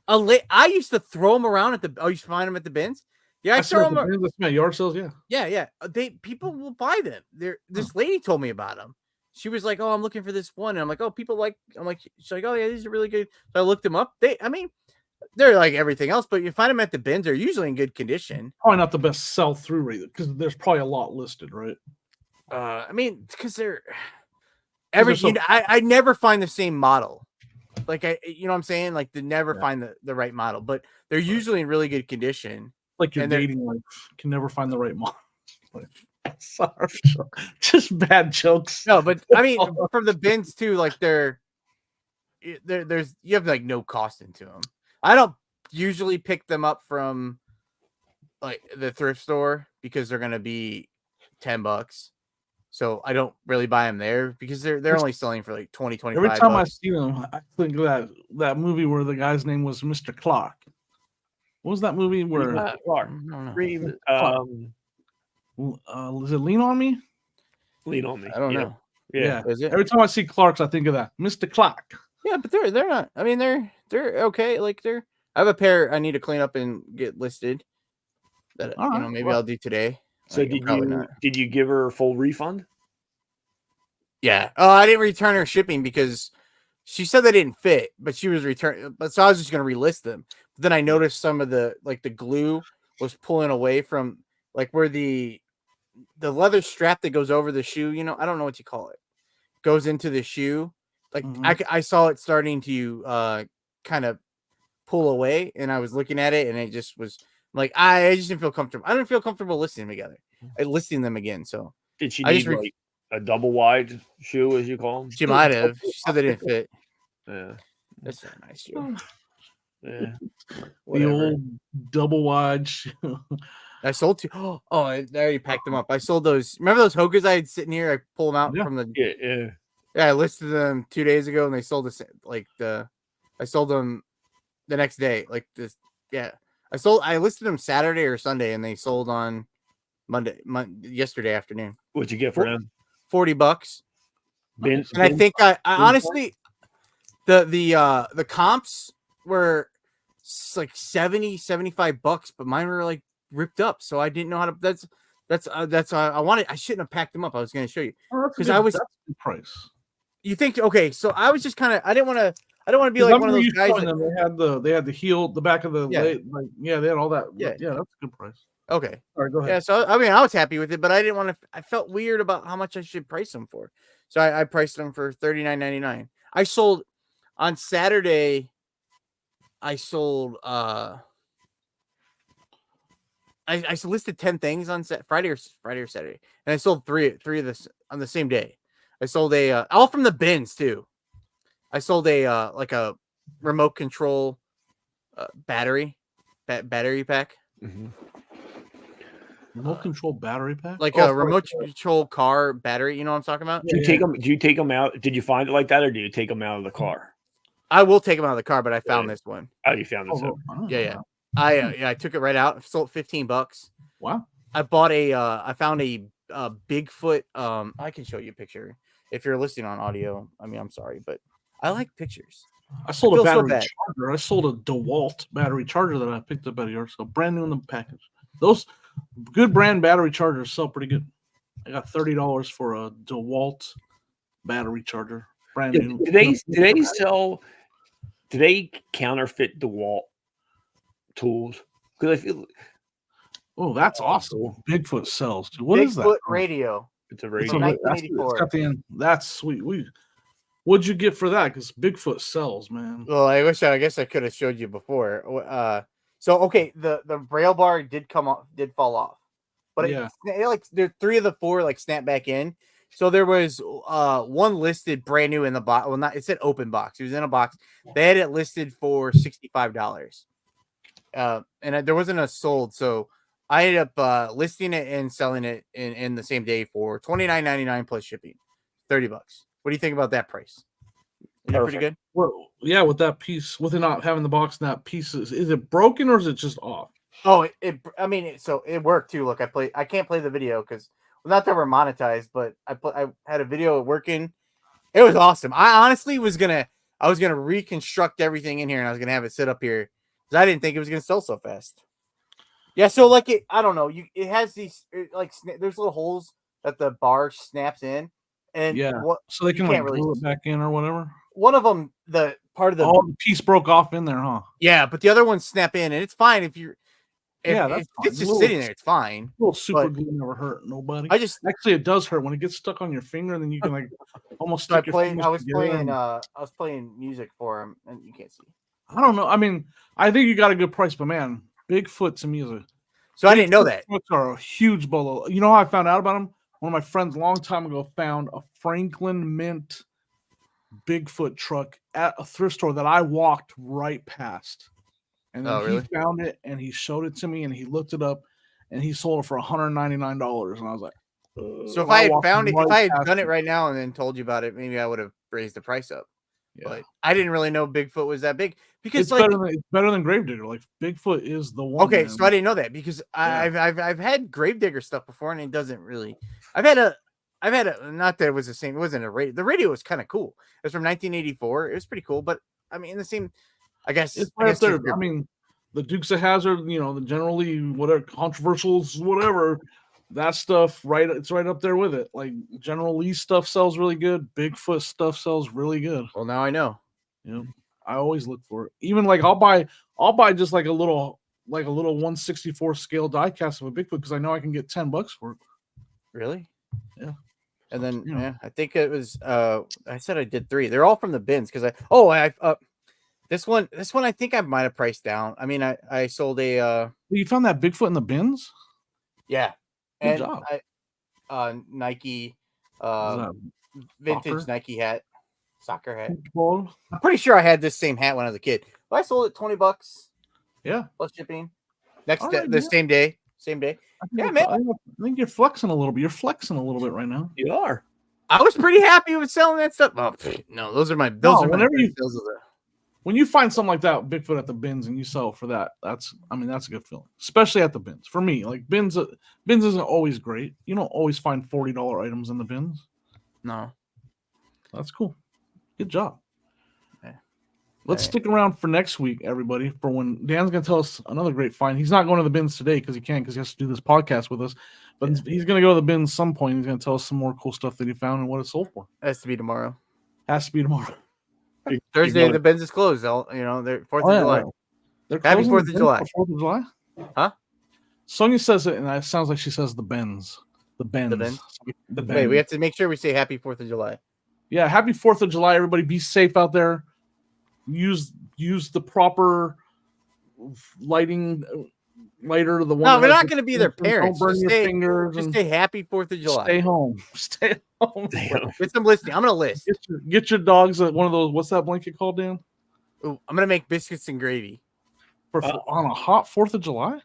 I used to throw them around at I used to find them at the bins. Yeah, I throw them. At yard sales. Yeah. People will buy them. This lady told me about them. She was like, "Oh, I'm looking for this one," and I'm like, "Oh, people like." I'm like, she's like, "Oh yeah, these are really good." So I looked them up. They're like everything else, but you find them at the bins. They're usually in good condition. Probably not the best sell-through rate because there's probably a lot listed, right? I mean, because they're I never find the same model. Like you know what I'm saying? Like they never find the right model, but they're usually in really good condition. Like your dating life can never find the right model. Sorry, just bad jokes. No, but I mean, from the bins too, like there's you have like no cost into them. I don't usually pick them up from like the thrift store because they're gonna be $10. So I don't really buy them there because they're only selling for like 20, 25 Every time bucks. I see them, I think of that movie where the guy's name was Mr. Clark. What was that movie where Clark? Is it Lean on Me? Lean on Me. I don't know. Yeah. Every time I see Clarks, I think of that. Mr. Clark. Yeah, but they're not. I mean, they're okay. Like I have a pair I need to clean up and get listed. That maybe I'll do today. So did you give her a full refund? Yeah. Oh, I didn't return her shipping because she said they didn't fit, but she was returning. But so I was just gonna relist them. But then I noticed some of the glue was pulling away from like where the leather strap that goes over the shoe. You know, I don't know what you call it. Goes into the shoe. Like I saw it starting to kind of pull away, and I was looking at it, and it just was like I just didn't feel comfortable. I didn't feel comfortable listing them together. Listing them again. So did she need like a double wide shoe, as you call them? She might have. She said they didn't fit. Yeah, that's a nice shoe. Yeah, the old double wide shoe. I sold two. Oh, I already packed them up. I sold those. Remember those Hokas I had sitting here? I pulled them out from the. Yeah, I listed them 2 days ago, and they sold us I sold them the next day. Like this, yeah. I listed them Saturday or Sunday, and they sold on yesterday afternoon. What'd you get for them? $40. And I think I honestly, the comps were like 70, $75, but mine were like ripped up, so I didn't know how to. That's I wanted. I shouldn't have packed them up. I was going to show you because that's a good price. You think okay? So I was just kind of. I don't want to be like one of those guys. They had the heel, the back of the leg, they had all that. Yeah, that's a good price. Okay. All right, go ahead. Yeah, so I mean, I was happy with it, but I didn't want to. I felt weird about how much I should price them for, so I priced them for $39.99. I sold on Saturday. I sold. I listed 10 things on Friday or Saturday, and I sold three of this on the same day. I sold all from the bins too. I sold like a remote control battery pack. Mm-hmm. Remote control battery pack, like a remote control car battery. You know what I'm talking about? Do you take them out? Did you find it like that, or do you take them out of the car? I will take them out of the car, but I found this one. Oh, you found this one? Yeah. I took it right out. Sold $15. Wow. I bought I found a Bigfoot. I can show you a picture if you're listening on audio. I mean, I'm sorry, but I like pictures. I sold a battery charger. I sold a DeWalt battery charger that I picked up at yours. So brand new in the package. Those good brand battery chargers sell pretty good. I got $30 for a DeWalt battery charger. Brand new. Do they sell? Do they counterfeit DeWalt tools? Because I feel. Oh, that's awesome. Bigfoot sells. What is that? Bigfoot radio. It's a radio. 1984. That's sweet. What'd you get for that? Because Bigfoot sells, man. Well, I guess I could have showed you before. So okay, the rail bar did fall off, but there 3 of the 4 like snapped back in. So there was one listed brand new in the box. Well, it said open box. It was in a box. They had it listed for $65. And there wasn't a sold, so I ended up listing it and selling it in the same day for $29.99 plus shipping, $30. What do you think about that price? Is it pretty good? Well, yeah, with that piece, with it not having the box, and that piece is it broken or is it just off? Oh, it worked too. Look, I can't play the video because not that we're monetized, but I had a video working. It was awesome. I honestly was gonna reconstruct everything in here and I was gonna have it sit up here because I didn't think it was gonna sell so fast. Yeah, so like I don't know. It has these there's little holes that the bar snaps in, and so they can like glue it back in or whatever. One of them, the part of the piece broke off in there, huh? Yeah, but the other ones snap in, and it's fine if it's just sitting there. It's fine. A little super glue never hurt nobody. Actually it does hurt when it gets stuck on your finger, and then you can like almost stick your fingers together. I was playing music for him, and you can't see. I don't know. I mean, I think you got a good price, but man, Bigfoot to me is so I didn't know that. Bigfoots are a huge bolo. You know how I found out about them? One of my friends a long time ago found a Franklin Mint Bigfoot truck at a thrift store that I walked right past. And then he found it and he showed it to me and he looked it up and he sold it for $199. And I was like, so if I had found it, if I had done it right now and then told you about it, maybe I would have raised the price up. Yeah. But I didn't really know Bigfoot was that big because it's better than Gravedigger. Like Bigfoot is the one. Okay, so I didn't know that because I've had Gravedigger stuff before and it doesn't really. I've had a not that it was the same. It wasn't a radio. The radio was kind of cool. It was from 1984. It was pretty cool, but I mean, the same. I guess it's right there. I mean, the Dukes of Hazzard. You know, the generally whatever controversials, whatever that stuff. Right, it's right up there with it. Like General Lee stuff sells really good. Bigfoot stuff sells really good. Well, now I know. You know, I always look for it. Even like I'll buy just like a little 1/64 scale die cast of a Bigfoot because I know I can get $10 for it. Really? Yeah. And then I think it was I said I did 3. They're all from the bins because this one I think I might have priced down. I mean I sold a you found that Bigfoot in the bins? Yeah. Good job. Nike vintage soccer? Nike hat. Soccer hat. Football. I'm pretty sure I had this same hat when I was a kid. But I sold it $20. Yeah. Plus shipping. Same day. Same day. Yeah, man. I think you're flexing a little bit. You're flexing a little bit right now. You are. I was pretty happy with selling that stuff. Oh, no, those are my. When you find something like that, Bigfoot at the bins, and you sell for that, that's a good feeling. Especially at the bins. For me, like bins isn't always great. You don't always find $40 items in the bins. No, that's cool. Good job. Okay. Let's stick around for next week, everybody, for when Dan's going to tell us another great find. He's not going to the bins today because he has to do this podcast with us. But he's going to go to the bins some point. He's going to tell us some more cool stuff that he found and what it sold for. Has to be tomorrow. Thursday, the bins is closed. They're 4th of July. Happy 4th of July. 4th of July? Huh? Sonia says it, and it sounds like she says the bins. The bins. The bins. Wait, we have to make sure we say Happy 4th of July. Yeah, Happy 4th of July, everybody. Be safe out there. Use the proper lighter. The one. No, we're not going to be their parents. Don't burn your fingers. Just say Happy 4th of July. Stay home. Stay home. Get some listing. I'm going to list. Get your dogs one of those. What's that blanket called, Dan? Ooh, I'm going to make biscuits and gravy on a hot 4th of July.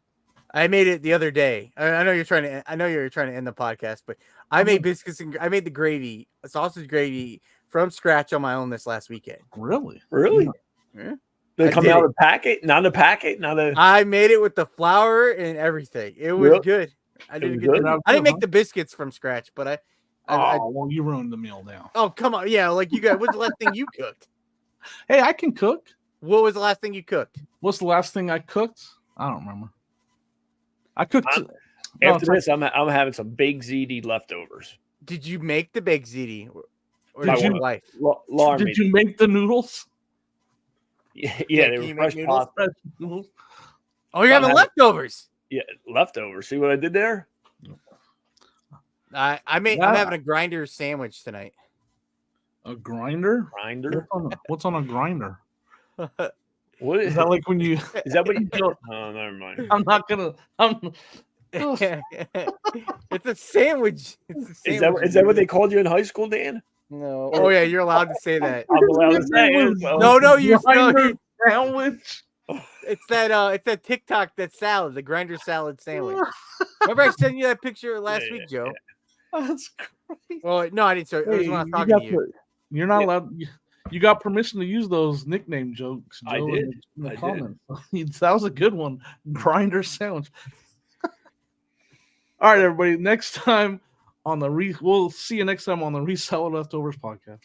I made it the other day. I know you're trying to. I know you're trying to end the podcast, but I made biscuits and I made the gravy, sausage gravy from scratch on my own this last weekend. Really? Yeah. Did it come out of the packet? Not a packet? I made it with the flour and everything. It was good. I did a good job. I didn't make the biscuits from scratch, but well, you ruined the meal now. Oh, come on. Yeah, like you guys, what's the last thing you cooked? Hey, I can cook. What was the last thing you cooked? What's the last thing I cooked? I don't remember. I cooked. After this, I'm having some baked ziti leftovers. Did you make the baked ziti? Or did your wife? Did you make the noodles? Yeah, they were fresh pasta. Oh, you're having leftovers. Yeah, leftovers. See what I did there? I'm having a grinder sandwich tonight. A grinder? Grinder? What's on a grinder? What is that like when you? Is that what you do? Oh, never mind. I'm not gonna. It's a sandwich. Is that what they called you in high school, Dan? No. Oh yeah, you're allowed to say that. I'm allowed to say it. So. No, you sandwich. It's that TikTok, that salad, the grinder salad sandwich. Remember I sent you that picture last week, Joe? That's crazy. Well, no, I didn't show it. It was when I was talking to you. You're not allowed. You got permission to use those nickname jokes, Joe, I did. In the comments. That was a good one. Grinder sandwich. All right, everybody. Next time on we'll see you next time on the Reseller Leftovers podcast.